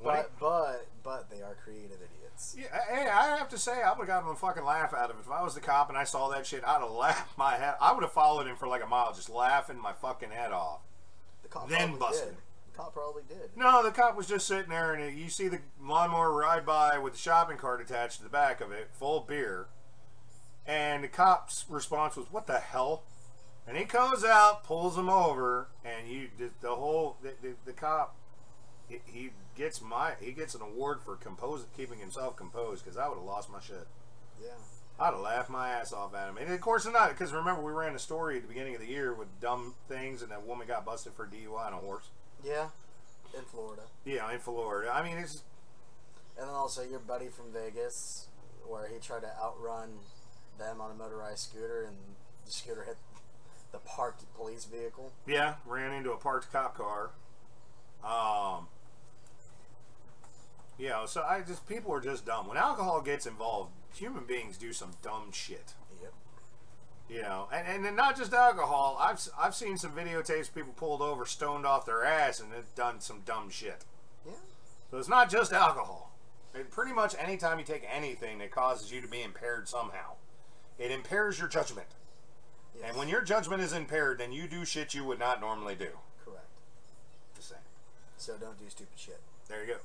But they are creative idiots. Yeah, hey, I have to say, I would have gotten a fucking laugh out of it. If I was the cop and I saw that shit, I'd have laughed my head. I would have followed him for like a mile, just laughing my fucking head off. The cop then probably busted did. him. The cop probably did. No, the cop was just sitting there, and you see the lawnmower ride by with the shopping cart attached to the back of it, full of beer. And the cop's response was, "What the hell?" And he comes out, pulls him over, and the cop, he gets an award for keeping himself composed, because I would have lost my shit. Yeah. I'd have laughed my ass off at him. And of course not, because remember, we ran a story at the beginning of the year with dumb things, and that woman got busted for DUI on a horse. Yeah. In Florida. Yeah, in Florida. I mean, it's... And then also your buddy from Vegas, where he tried to outrun them on a motorized scooter, and the scooter hit the parked police vehicle. Yeah, ran into a parked cop car. So people are just dumb. When alcohol gets involved, human beings do some dumb shit. Yep. And not just alcohol. I've seen some videotapes of people pulled over, stoned off their ass, and have done some dumb shit. Yeah. So it's not just alcohol. Pretty much anytime you take anything that causes you to be impaired somehow, it impairs your judgment. Yes. And when your judgment is impaired, then you do shit you would not normally do. Correct. Just saying. So don't do stupid shit. There you go.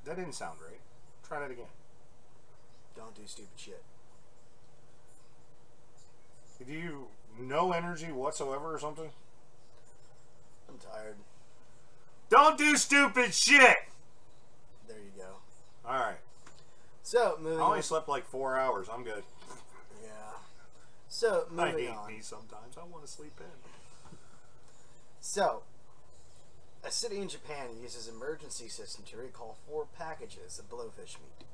That didn't sound right. Try that again. Don't do stupid shit. Do you no energy whatsoever or something? I'm tired. Don't do stupid shit! There you go. Alright. So, moving I only on. slept like 4 hours. I'm good. Yeah. So, I moving hate on. me sometimes. I want to sleep in. So, a city in Japan uses emergency system to recall 4 packages of blowfish meat.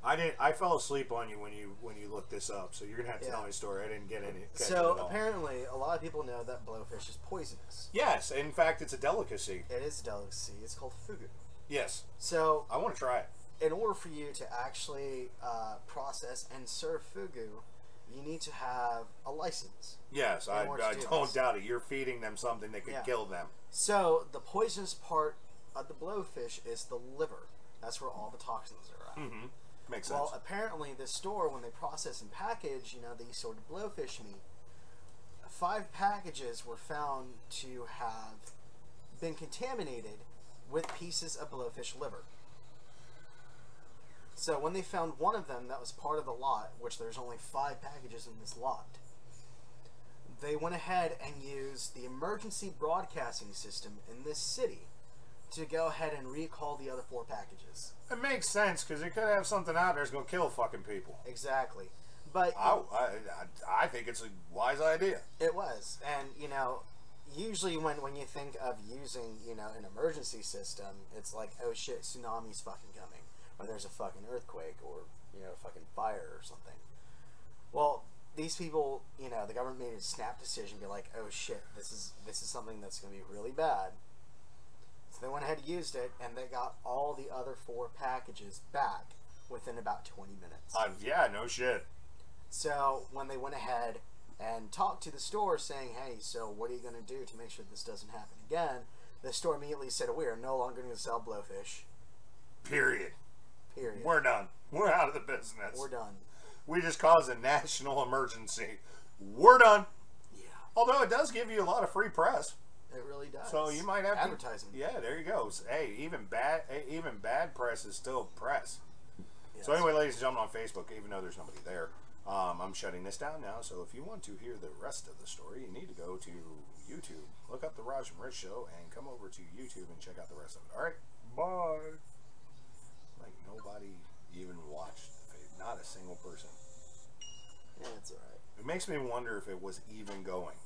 I fell asleep on you when you looked this up, so you're gonna have to tell me a story. I didn't get any. Catch it at all. Apparently, a lot of people know that blowfish is poisonous. Yes, in fact, it's a delicacy. It is a delicacy. It's called fugu. Yes. So, I want to try it. in order for you to actually process and serve fugu, you need to have a license. Yes, I do don't this. doubt it. You're feeding them something that could kill them. So, the poisonous part of the blowfish is the liver. That's where all the toxins are at. Mm-hmm. Makes sense. Well, apparently, this store, when they process and package, these sort of blowfish meat, 5 packages were found to have been contaminated with pieces of blowfish liver. So when they found one of them that was part of the lot, which there's only 5 packages in this lot, they went ahead and used the emergency broadcasting system in this city to go ahead and recall the other 4 packages. It makes sense because you could have something out there that's going to kill fucking people. Exactly. But I think it's a wise idea. it was. And, usually when you think of using, an emergency system, it's like, oh shit, tsunami's fucking coming. Or there's a fucking earthquake or, a fucking fire or something. Well, these people, the government made a snap decision, be like, oh shit, this is something that's going to be really bad. So they went ahead and used it, and they got all the other 4 packages back within about 20 minutes. Yeah, no shit. So when they went ahead and talked to the store saying, hey, so what are you going to do to make sure this doesn't happen again? The store immediately said, we are no longer going to sell blowfish. Period. Period. We're done. We're out of the business. We're done. We just caused a national emergency. We're done. Yeah. Although it does give you a lot of free press. It really does. So you might have advertising. Yeah, there you go. Hey, even bad press is still press. Yes. So anyway, ladies and gentlemen, on Facebook, even though there's nobody there, I'm shutting this down now. So if you want to hear the rest of the story, you need to go to YouTube, look up the Raj and Rich Show, and come over to YouTube and check out the rest of it. All right, bye. Like nobody even watched. Not a single person. Yeah, it's all right. It makes me wonder if it was even going.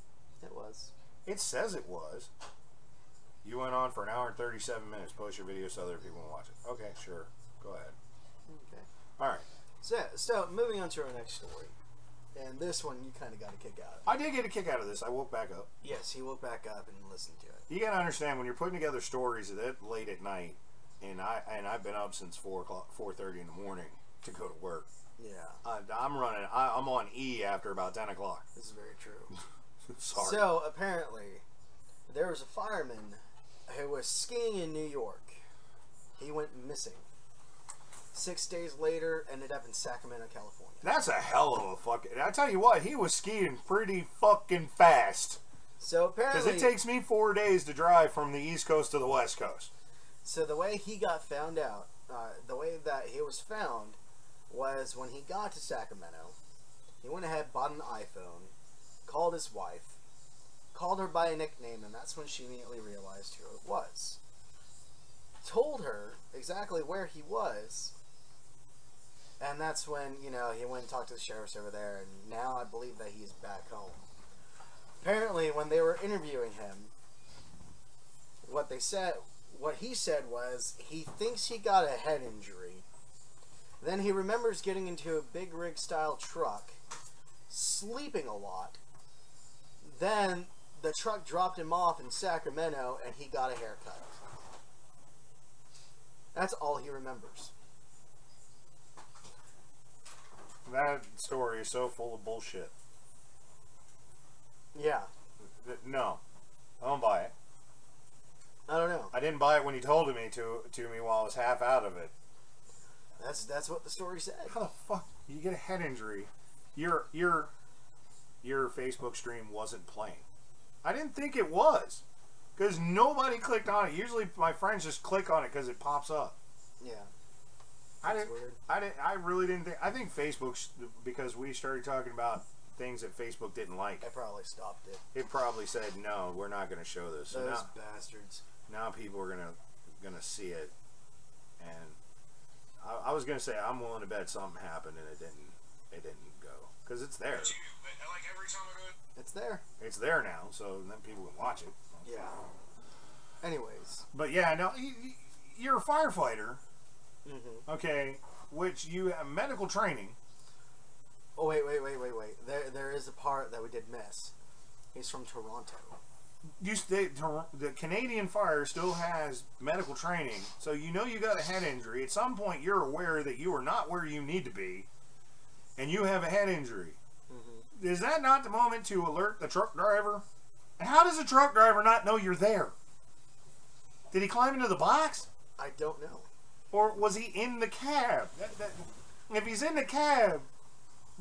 It was. It says it was. You went on for an hour and 37 minutes. Post your video so other people can watch it. Okay, sure. Go ahead. Okay. All right. So moving on to our next story. And this one you kind of got a kick out of. I did get a kick out of this. I woke back up. Yes, he woke back up and listened to it. You got to understand, when you're putting together stories that late at night, and I've been up since 4:30 in the morning to go to work. Yeah. I'm on E after about 10 o'clock. This is very true. Sorry. So, apparently, there was a fireman who was skiing in New York. He went missing. 6 days later, ended up in Sacramento, California. That's a hell of a fucking... I tell you what, he was skiing pretty fucking fast. So, apparently... Because it takes me 4 days to drive from the East Coast to the West Coast. So, the way he got found out, the way that he was found, was when he got to Sacramento, he went ahead, bought an iPhone, called his wife, called her by a nickname, and that's when she immediately realized who it was. Told her exactly where he was, and that's when, he went and talked to the sheriffs over there, and now I believe that he's back home. Apparently, when they were interviewing him, what he said was, he thinks he got a head injury. Then he remembers getting into a big rig style truck, sleeping a lot. Then the truck dropped him off in Sacramento and he got a haircut. That's all he remembers. That story is so full of bullshit. Yeah. No. I don't buy it. I don't know. I didn't buy it when he told me to me while I was half out of it. That's what the story said. How the fuck you get a head injury? Your Facebook stream wasn't playing. I didn't think it was, because nobody clicked on it. Usually my friends just click on it because it pops up. Yeah. That's weird. I really didn't think. I think Facebook, because we started talking about things that Facebook didn't like. I probably stopped it. It probably said, no, we're not going to show this. So Those bastards. now people are gonna see it, and I was gonna say I'm willing to bet something happened and it didn't go, because it's there. Like every time I go, It's there. It's there now, so then people can watch it. Yeah. Anyways. But yeah, no, you're a firefighter, okay, which you have medical training. Oh wait. There is a part that we did miss. He's from Toronto. The Canadian Fire still has medical training, so you know you got a head injury. At some point, you're aware that you are not where you need to be, and you have a head injury. Is that not the moment to alert the truck driver? And how does a truck driver not know you're there? Did he climb into the box? I don't know. Or was he in the cab? If he's in the cab,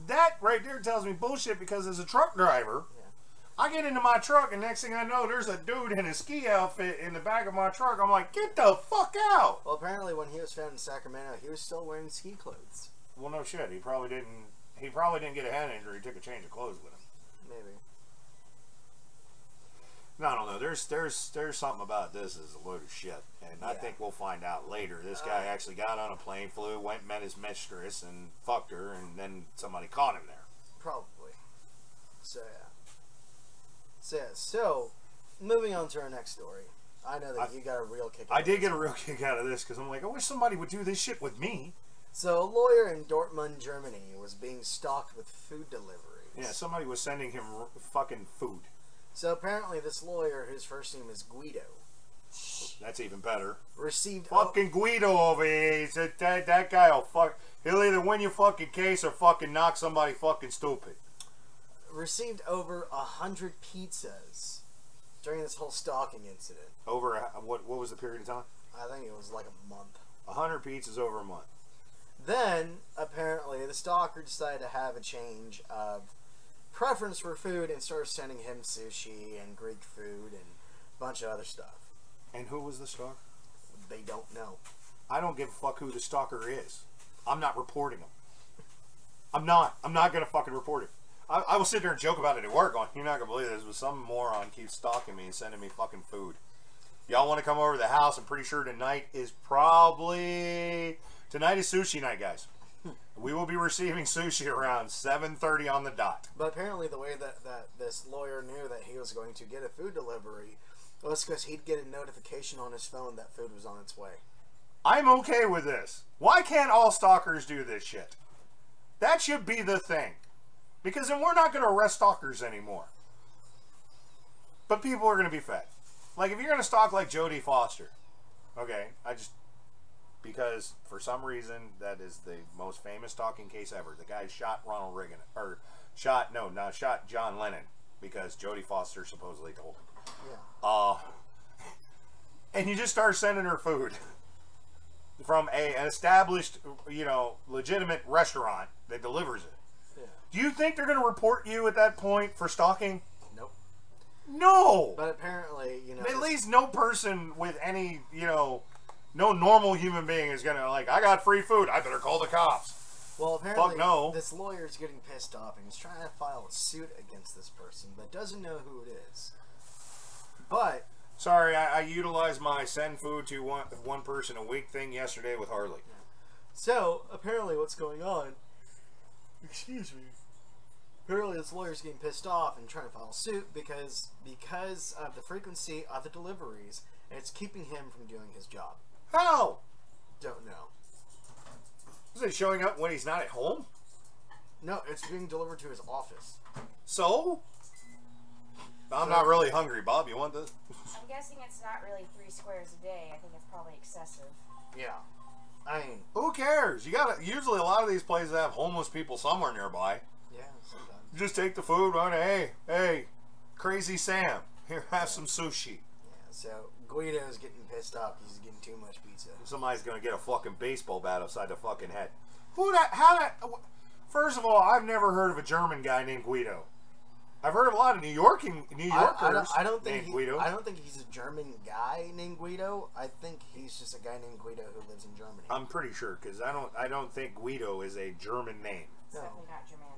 that right there tells me bullshit, because as a truck driver, I get into my truck and next thing I know, there's a dude in a ski outfit in the back of my truck. I'm like, get the fuck out! Well, apparently when he was found in Sacramento, he was still wearing ski clothes. Well, no shit. He probably didn't get a head injury. He took a change of clothes with him. Maybe. No, I don't know. There's something about this is a load of shit, and I think we'll find out later. This guy actually got on a plane, flew, went and met his mistress, and fucked her, and then somebody caught him there. Probably. So, moving on to our next story. I know that you got a real kick out of this. I did get a real kick out of this, because I'm like, I wish somebody would do this shit with me. So, a lawyer in Dortmund, Germany was being stalked with food deliveries. Yeah, somebody was sending him fucking food. So, apparently this lawyer, whose first name is Guido, That's even better. received... Fucking Guido over here. That guy will fuck... He'll either win your fucking case or fucking knock somebody fucking stupid. Received over 100 pizzas during this whole stalking incident. Over what was the period of time? I think it was like a month. 100 pizzas over a month. Then, apparently, the stalker decided to have a change of preference for food and started sending him sushi and Greek food and a bunch of other stuff. And who was the stalker? They don't know. I don't give a fuck who the stalker is. I'm not reporting him. I'm not gonna fucking report it. I will sit there and joke about it at work on, you're not gonna believe this, but some moron keeps stalking me and sending me fucking food. Y'all want to come over to the house? I'm pretty sure tonight is sushi night, guys. We will be receiving sushi around 7:30 on the dot. But apparently the way that this lawyer knew that he was going to get a food delivery was because he'd get a notification on his phone that food was on its way. I'm okay with this. Why can't all stalkers do this shit? That should be the thing. Because then we're not going to arrest stalkers anymore. But people are going to be fed. Like, if you're going to stalk like Jodie Foster, okay, because for some reason that is the most famous stalking case ever. The guy shot Ronald Reagan, or shot John Lennon, because Jodie Foster supposedly told him. Yeah. And you just start sending her food from an established, legitimate restaurant that delivers it. Yeah. Do you think they're going to report you at that point for stalking? Nope. No. But apparently, at least no person with any, no normal human being is going to, like, I got free food, I better call the cops. Well, apparently, fuck no. This lawyer's getting pissed off and he's trying to file a suit against this person, but doesn't know who it is. But... Sorry, I utilized my send food to one person a week thing yesterday with Harley. So, apparently what's going on... Excuse me. Apparently this lawyer's getting pissed off and trying to file a suit because of the frequency of the deliveries, and it's keeping him from doing his job. How? Don't know. Is it showing up when he's not at home? No, it's being delivered to his office. So? I'm not really hungry, Bob. You want this? I'm guessing it's not really 3 squares a day. I think it's probably excessive. Yeah. I mean... Who cares? Usually a lot of these places have homeless people somewhere nearby. Yeah, sometimes. You just take the food, run, hey, Crazy Sam, here, have some sushi. Yeah, so Guido's getting pissed off. He's getting too much pizza. Somebody's gonna get a fucking baseball bat upside the fucking head. First of all, I've never heard of a German guy named Guido. I've heard of a lot of New Yorkers I don't think named Guido. I don't think he's a German guy named Guido. I think he's just a guy named Guido who lives in Germany. I'm pretty sure, because I don't think Guido is a German name. It's definitely not Germanic.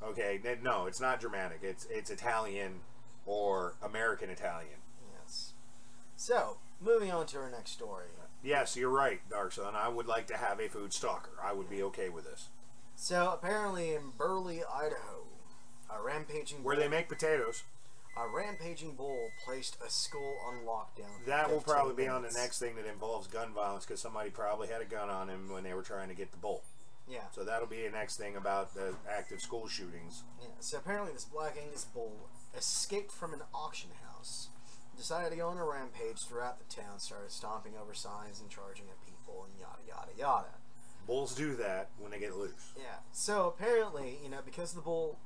Okay, no, it's not Germanic. It's Italian or American Italian. Yes. So, moving on to our next story. Yes, you're right, Dark Sun. I would like to have a food stalker. I would be okay with this. So, apparently in Burley, Idaho, a rampaging where they make potatoes. A rampaging bull placed a school on lockdown. That will probably be on the next thing that involves gun violence, because somebody probably had a gun on him when they were trying to get the bull. Yeah. So that'll be the next thing about the active school shootings. Yeah. So apparently this Black Angus bull escaped from an auction house, decided to go on a rampage throughout the town, started stomping over signs and charging at people and yada yada yada. Bulls do that when they get loose. Yeah. So apparently, because the bull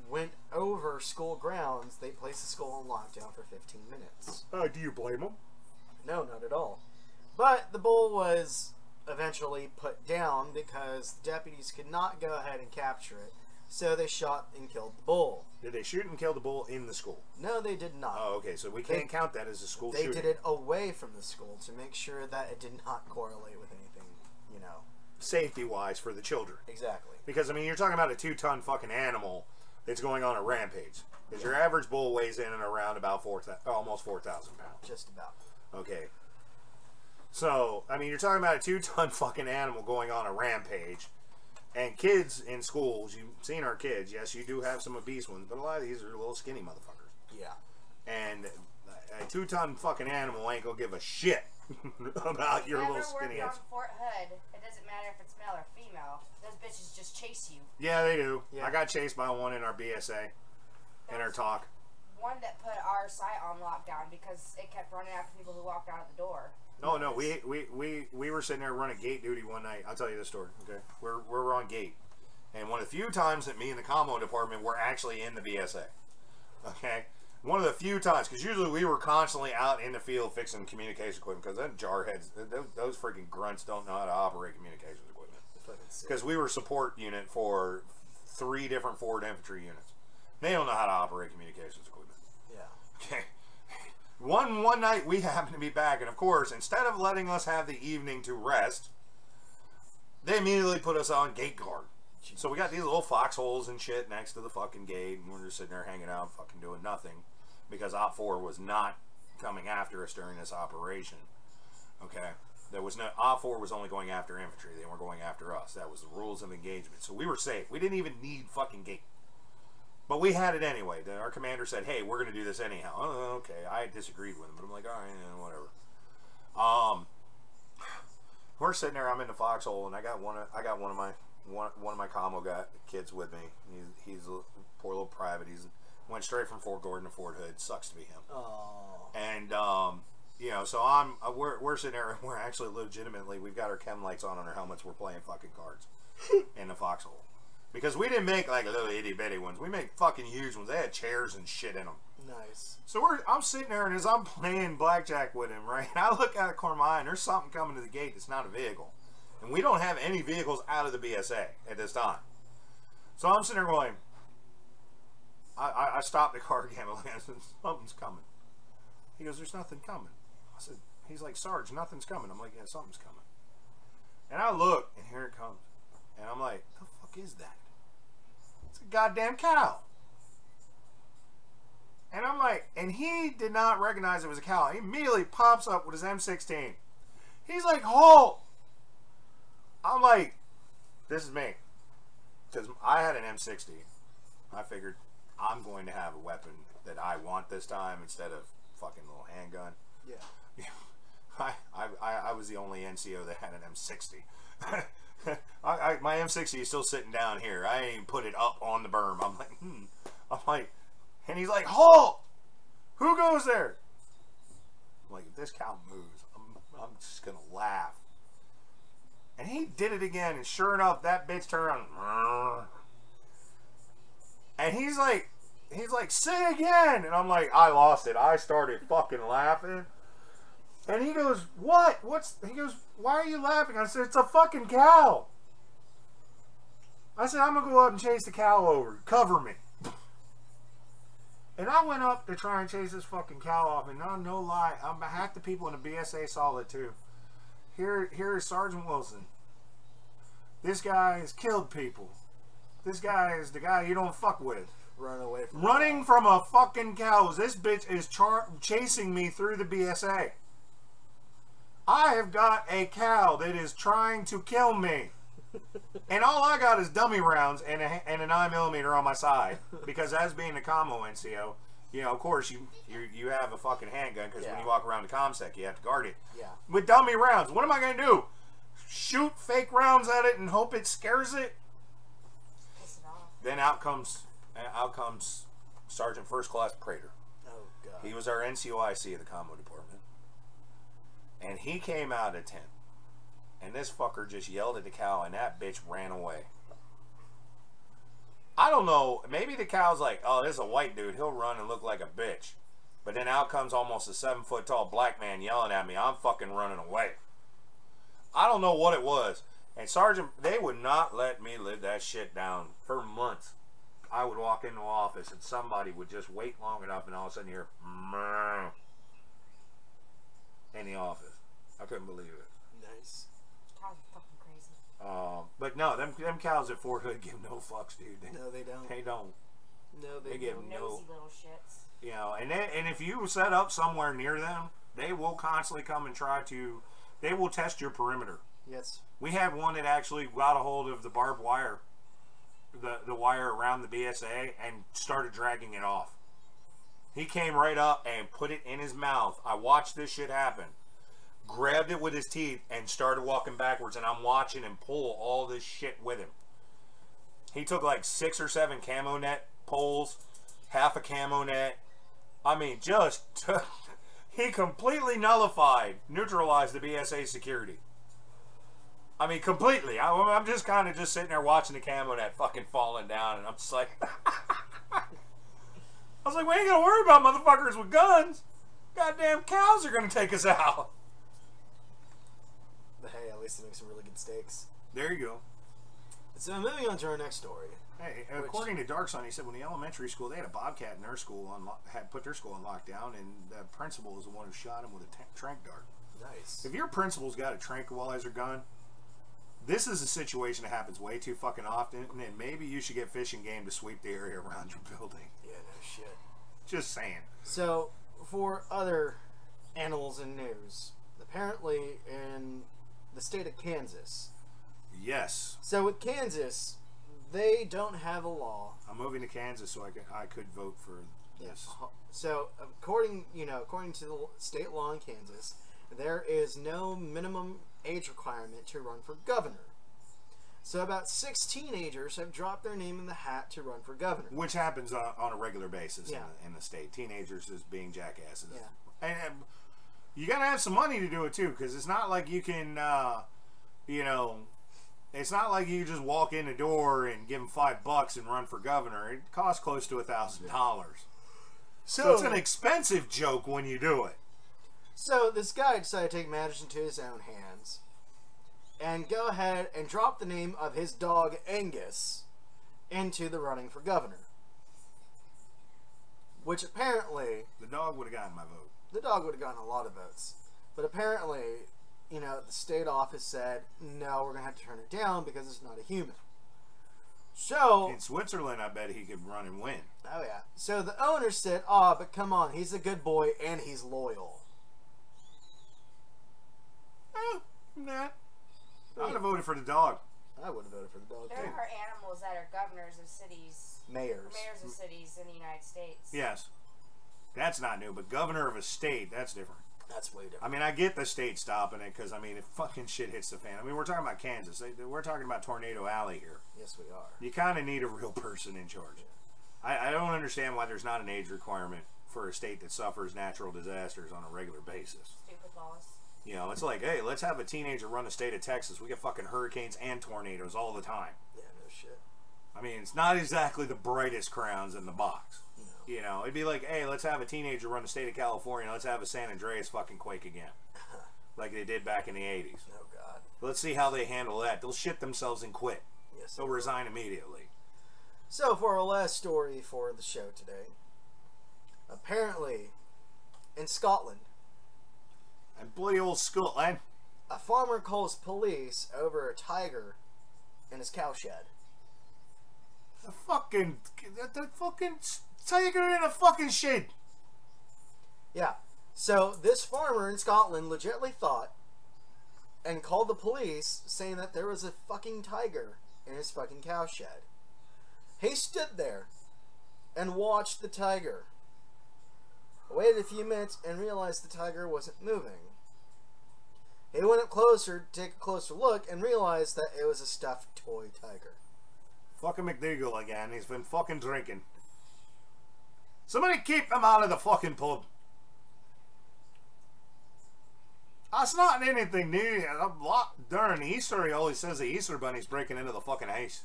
went over school grounds, they placed the school on lockdown for 15 minutes. Do you blame them? No, not at all. But the bull was eventually put down because the deputies could not go ahead and capture it, so they shot and killed the bull. Did they shoot and kill the bull in the school? No, they did not. Oh, okay, so we can't count that as a school shooting. They shooting. did it away from the school to make sure that it did not correlate with anything, Safety-wise for the children. Exactly. Because, you're talking about a 2-ton fucking animal that's going on a rampage. Because your average bull weighs in and around about almost 4,000 pounds. Just about. Okay. So, you're talking about a 2-ton fucking animal going on a rampage. And kids in schools, you've seen our kids. Yes, you do have some obese ones, but a lot of these are little skinny motherfuckers. Yeah. And a 2-ton fucking animal ain't gonna give a shit about your little skinny ass. On Fort Hood, it doesn't matter if it's male or female. Those bitches just chase you. Yeah, they do. Yeah. I got chased by one in our BSA, in our talk. One that put our site on lockdown because it kept running after people who walked out the door. Oh no, we were sitting there running gate duty one night. I'll tell you this story. Okay, we're on gate, and one of the few times that me and the commo department were actually in the BSA. Okay, one of the few times, because usually we were constantly out in the field fixing communication equipment, because then jarheads, those freaking grunts don't know how to operate communications equipment. Because we were support unit for 3 different forward infantry units. They don't know how to operate communications equipment. Yeah. Okay. One night we happened to be back, and of course, instead of letting us have the evening to rest, they immediately put us on gate guard. So we got these little foxholes and shit next to the fucking gate, and we're just sitting there hanging out, fucking doing nothing, because Op 4 was not coming after us during this operation. Okay, there was no Op 4 was only going after infantry; they weren't going after us. That was the rules of engagement. So we were safe. We didn't even need fucking gate. But we had it anyway. Our commander said, "Hey, we're going to do this anyhow." Oh, okay. I disagreed with him, but I'm like, all right, whatever. We're sitting there. I'm in the foxhole, and I got one of my commo kids with me. He's a poor little private. He's went straight from Fort Gordon to Fort Hood. Sucks to be him. Oh. And so we're sitting there, and we're actually legitimately, we've got our chem lights on our helmets. We're playing fucking cards in the foxhole. Because we didn't make like little itty bitty ones. We made fucking huge ones. They had chairs and shit in them. Nice. So I'm sitting there, and as I'm playing blackjack with him, right? I look out of the corner of my eye, and there's something coming to the gate that's not a vehicle. And we don't have any vehicles out of the BSA at this time. So I'm sitting there going, I stopped the car again. I said, something's coming. He goes, there's nothing coming. I said, he's like, Sarge, nothing's coming. I'm like, yeah, something's coming. And I look, and here it comes. And I'm like, the fuck is that? It's a goddamn cow. And I'm like, and he did not recognize it was a cow. He immediately pops up with his M16. He's like, halt! I'm like, this is me. Because I had an M60. I figured I'm going to have a weapon that I want this time instead of fucking little handgun. Yeah. I was the only NCO that had an M60. My M60 is still sitting down here. I ain't even put it up on the berm. I'm like, and he's like, halt! Who goes there? I'm like, if this cow moves, I'm just gonna laugh. And he did it again, and sure enough, that bitch turned around. And he's like, say again. And I'm like, I lost it. I started fucking laughing. And he goes, what? He goes, why are you laughing? I said, it's a fucking cow. I said, I'm going to go up and chase the cow over. Cover me. And I went up to try and chase this fucking cow off, and no lie, half the people in the BSA saw it too. Here is Sergeant Wilson. This guy has killed people. This guy is the guy you don't fuck with. Running from a fucking cow. This bitch is chasing me through the BSA. I have got a cow that is trying to kill me. And all I got is dummy rounds and a 9mm on my side. Because as being a commo NCO, you know, of course, you have a fucking handgun because when you walk around the ComSec, you have to guard it. Yeah. With dummy rounds, what am I going to do? Shoot fake rounds at it and hope it scares it? Piss it off. Then out comes Sergeant First Class Prater. Oh, God. He was our NCOIC of the commo department. And he came out of tent. And this fucker just yelled at the cow, and that bitch ran away. I don't know. Maybe the cow's like, oh, this is a white dude. He'll run and look like a bitch. But then out comes almost a 7-foot-tall black man yelling at me. I'm fucking running away. I don't know what it was. And Sergeant, they would not let me live that shit down for months. I would walk into the office, and somebody would just wait long enough, and all of a sudden you hear, mmm, in the office. I couldn't believe it. Nice. Cows are fucking crazy. But no, them cows at Fort Hood give no fucks, dude. No, they don't. They don't. No, they give don't. no. Nosy little shits. You know, and if you set up somewhere near them, they will constantly come and try to. They will test your perimeter. Yes. We had one that actually got a hold of the barbed wire, the wire around the BSA, and started dragging it off. He came right up and put it in his mouth. I watched this shit happen. Grabbed it with his teeth and started walking backwards, and I'm watching him pull all this shit with him. He took like 6 or 7 camo net poles, half a camo net. I mean, he completely neutralized the BSA security. I mean, completely. I'm just kind of just sitting there watching the camo net fucking falling down, and I'm just like, I was like, we ain't gonna worry about motherfuckers with guns. Goddamn cows are gonna take us out. But hey, at least they make some really good steaks. There you go. So moving on to our next story. Hey, according to Darkson, he said when the elementary school, they had a bobcat in their school, had put their school on lockdown, and the principal was the one who shot him with a tranq dart. Nice. If your principal's got a tranquilizer gun, this is a situation that happens way too fucking often, and maybe you should get Fish and Game to sweep the area around your building. Yeah, no shit. Just saying. So, for other animals in news, apparently in the state of Kansas. Yes. So with Kansas, they don't have a law. I'm moving to Kansas so I could vote for this. So according to the state law in Kansas, there is no minimum age requirement to run for governor. So about 6 teenagers have dropped their name in the hat to run for governor. Which happens on a regular basis in the state. Teenagers is being jackasses. Yeah. And you got to have some money to do it too, because it's not like you can, it's not like you just walk in the door and give them $5 and run for governor. It costs close to $1,000. So it's an expensive joke when you do it. So this guy decided to take matters into his own hands and go ahead and drop the name of his dog Angus into the running for governor. Which apparently... The dog would have gotten my vote. The dog would have gotten a lot of votes. But apparently, the state office said, no, we're going to have to turn it down because it's not a human. So... In Switzerland, I bet he could run and win. Oh, yeah. So the owner said, oh, but come on, he's a good boy and he's loyal. Nah. I would have voted for the dog. I would have voted for the dog, There are animals that are governors of cities. Mayors. Mayors of cities in the United States. Yes. That's not new, but governor of a state, that's different. That's way different. I mean, I get the state stopping it because, if fucking shit hits the fan. I mean, we're talking about Kansas. We're talking about Tornado Alley here. Yes, we are. You kind of need a real person in charge. I don't understand why there's not an age requirement for a state that suffers natural disasters on a regular basis. Stupid laws. It's like, hey, let's have a teenager run the state of Texas. We get fucking hurricanes and tornadoes all the time. Yeah, no shit. I mean, it's not exactly the brightest crowns in the box. No. It'd be like, hey, let's have a teenager run the state of California. Let's have a San Andreas fucking quake again. Like they did back in the 80s. Oh, God. Let's see how they handle that. They'll shit themselves and quit. Yes, They'll resign immediately. So, for our last story for the show today, Apparently, in Scotland, And bloody old Scotland. a farmer calls police over a tiger in his cowshed. The fucking tiger in a fucking shed. Yeah. So this farmer in Scotland legitimately thought and called the police saying that there was a fucking tiger in his fucking cowshed. He stood there and watched the tiger. Waited a few minutes and realized the tiger wasn't moving. He went up closer to take a closer look and realized that it was a stuffed toy tiger. Fucking McDougal again. He's been fucking drinking. Somebody keep him out of the fucking pub. That's not anything new. During Easter, he always says the Easter bunny's breaking into the fucking house.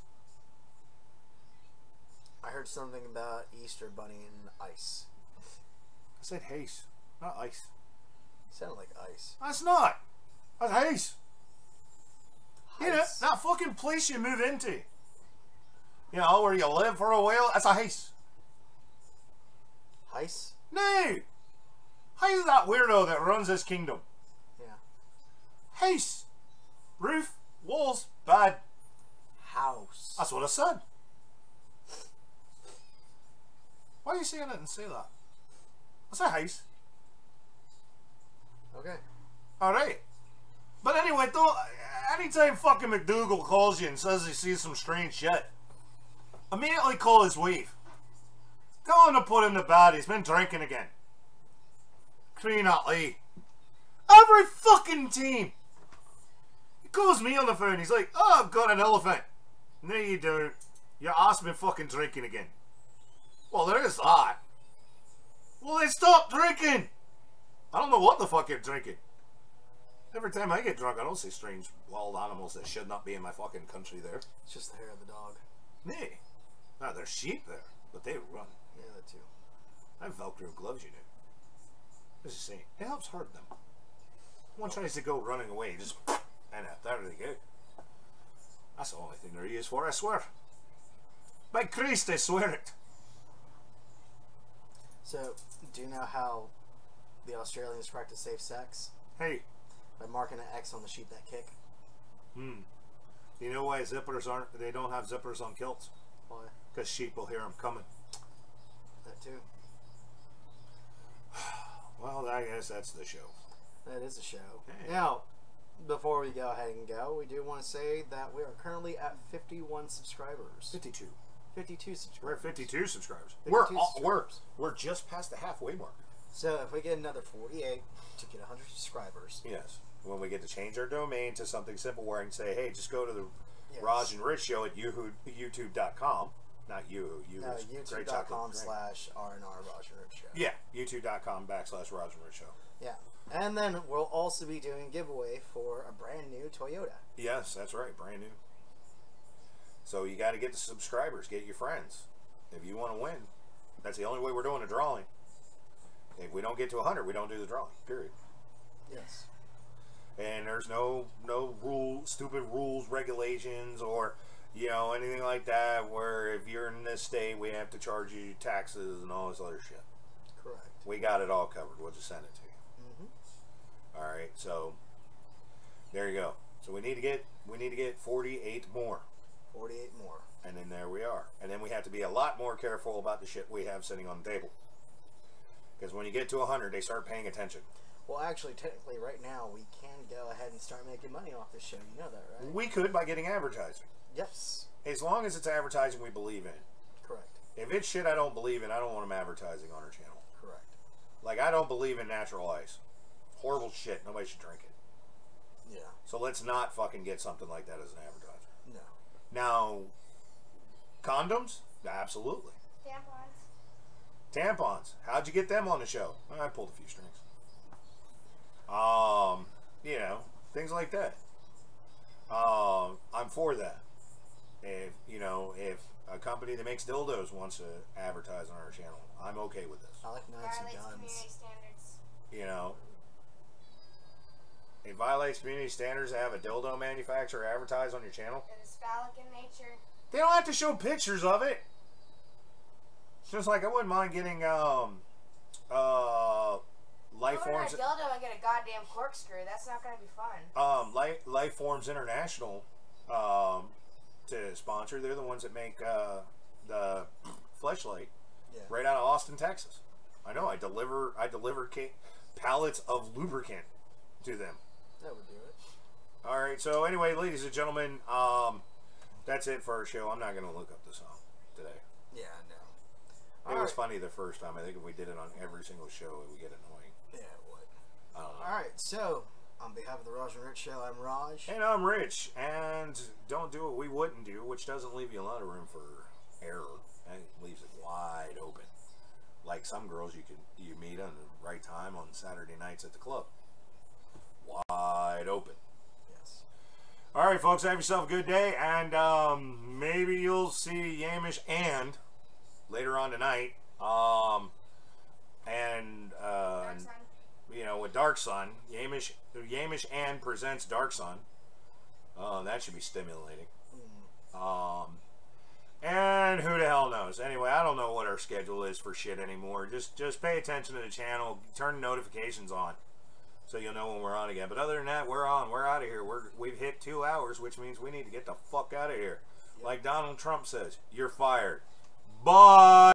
I heard something about Easter Bunny and ice. I said house, not ice. It sounded like ice. That's not. That's house. You know, Ice. that fucking place you move into. You know, where you live for a while, that's a house. Ice? No! How's that weirdo that runs this kingdom? Yeah. House. Roof, walls, bad. House. That's what I said. Why are you saying it and say that? That's a house. Okay. Alright. But anyway, don't, anytime fucking McDougal calls you and says he sees some strange shit, immediately call his wife. Tell him to put him to bed. He's been drinking again. Clean out Lee. Every fucking team. He calls me on the phone. He's like, oh, I've got an elephant. No, you don't. Your ass been fucking drinking again. Well, there is that. Well, then stop drinking. I don't know what the fuck you're drinking. Every time I get drunk, I don't see strange wild animals that should not be in my fucking country there. It's just the hair of the dog. Nay. Now, there's sheep there, but they run. Yeah, that too. I have Velcro gloves, you know. This is saying, it helps hurt them. One tries to go running away, just, and there they go. That's the only thing they're used for, I swear. By Christ, I swear it. So, do you know how the Australians practice safe sex? Hey. By marking an X on the sheep that kick. You know why zippers aren't, they don't have zippers on kilts? Why? Because sheep will hear them coming. That too. Well, I guess that's the show. That is a show. Hey. Now, before we go ahead and go, we do want to say that we are currently at 51 subscribers. 52. 52 subscribers. We're at 52 subscribers. 52 subscribers. We're just past the halfway mark. So if we get another 48 to get 100 subscribers. Yes. When we get to change our domain to something simple where I can say, hey, just go to the Yes. Raj and Rich show at youtube.com. Not you. No, youtube.com/RNR Roger Rip Show. Yeah, youtube.com/Raj and Rich show. Yeah. And then we'll also be doing a giveaway for a brand new Toyota. Yes, that's right. Brand new. So you got to get the subscribers. Get your friends. If you want to win, that's the only way we're doing a drawing. If we don't get to 100, we don't do the drawing. Period. Yes. And there's no stupid rules, regulations, or anything like that where if you're in this state we have to charge you taxes and all this other shit. Correct. We got it all covered. We'll just send it to you. Mm-hmm. All right, so there you go. So we need to get 48 more. 48 more. And then there we are. And then we have to be a lot more careful about the shit we have sitting on the table. Because when you get to 100, they start paying attention. Well, actually, technically, right now, we can go ahead and start making money off this show. You know that, right? We could by getting advertising. Yes. As long as it's advertising we believe in. Correct. If it's shit I don't believe in, I don't want them advertising on our channel. Correct. Like, I don't believe in natural ice. Horrible shit. Nobody should drink it. Yeah. So let's not fucking get something like that as an advertiser. No. Now, condoms? Absolutely. Tampons. How'd you get them on the show? Well, I pulled a few strings. Things like that. I'm for that. If a company that makes dildos wants to advertise on our channel, I'm okay with this. I like knives and guns. It violates community standards to have a dildo manufacturer advertise on your channel. It is phallic in nature. They don't have to show pictures of it. It's just like I wouldn't mind getting Life Go to a Forms. dildo and get a goddamn corkscrew. That's not gonna be fun. Life Forms International to sponsor. They're the ones that make the Fleshlight right out of Austin, Texas. I know. I deliver pallets of lubricant to them. That would do it. All right. So anyway, ladies and gentlemen, that's it for our show. I'm not going to look up the song today. Yeah, no. It was funny the first time. I think if we did it on every single show, it would get annoying. Yeah, it would. I don't know. All right. So, on behalf of the Raj and Rich Show, I'm Raj. And I'm Rich. And don't do what we wouldn't do, which doesn't leave you a lot of room for error. And it leaves it wide open. Like some girls you meet on the right time on Saturday nights at the club. Wide open. Yes. All right, folks, have yourself a good day, and maybe you'll see Yamish and later on tonight, and Dark Sun. you know, with Dark Sun, Yamish and presents Dark Sun. That should be stimulating. And who the hell knows? Anyway, I don't know what our schedule is for shit anymore. Just pay attention to the channel, turn the notifications on, so you'll know when we're on again. But other than that, we're on. We're out of here. We've hit 2 hours, which means we need to get the fuck out of here. Like Donald Trump says, you're fired. Bye.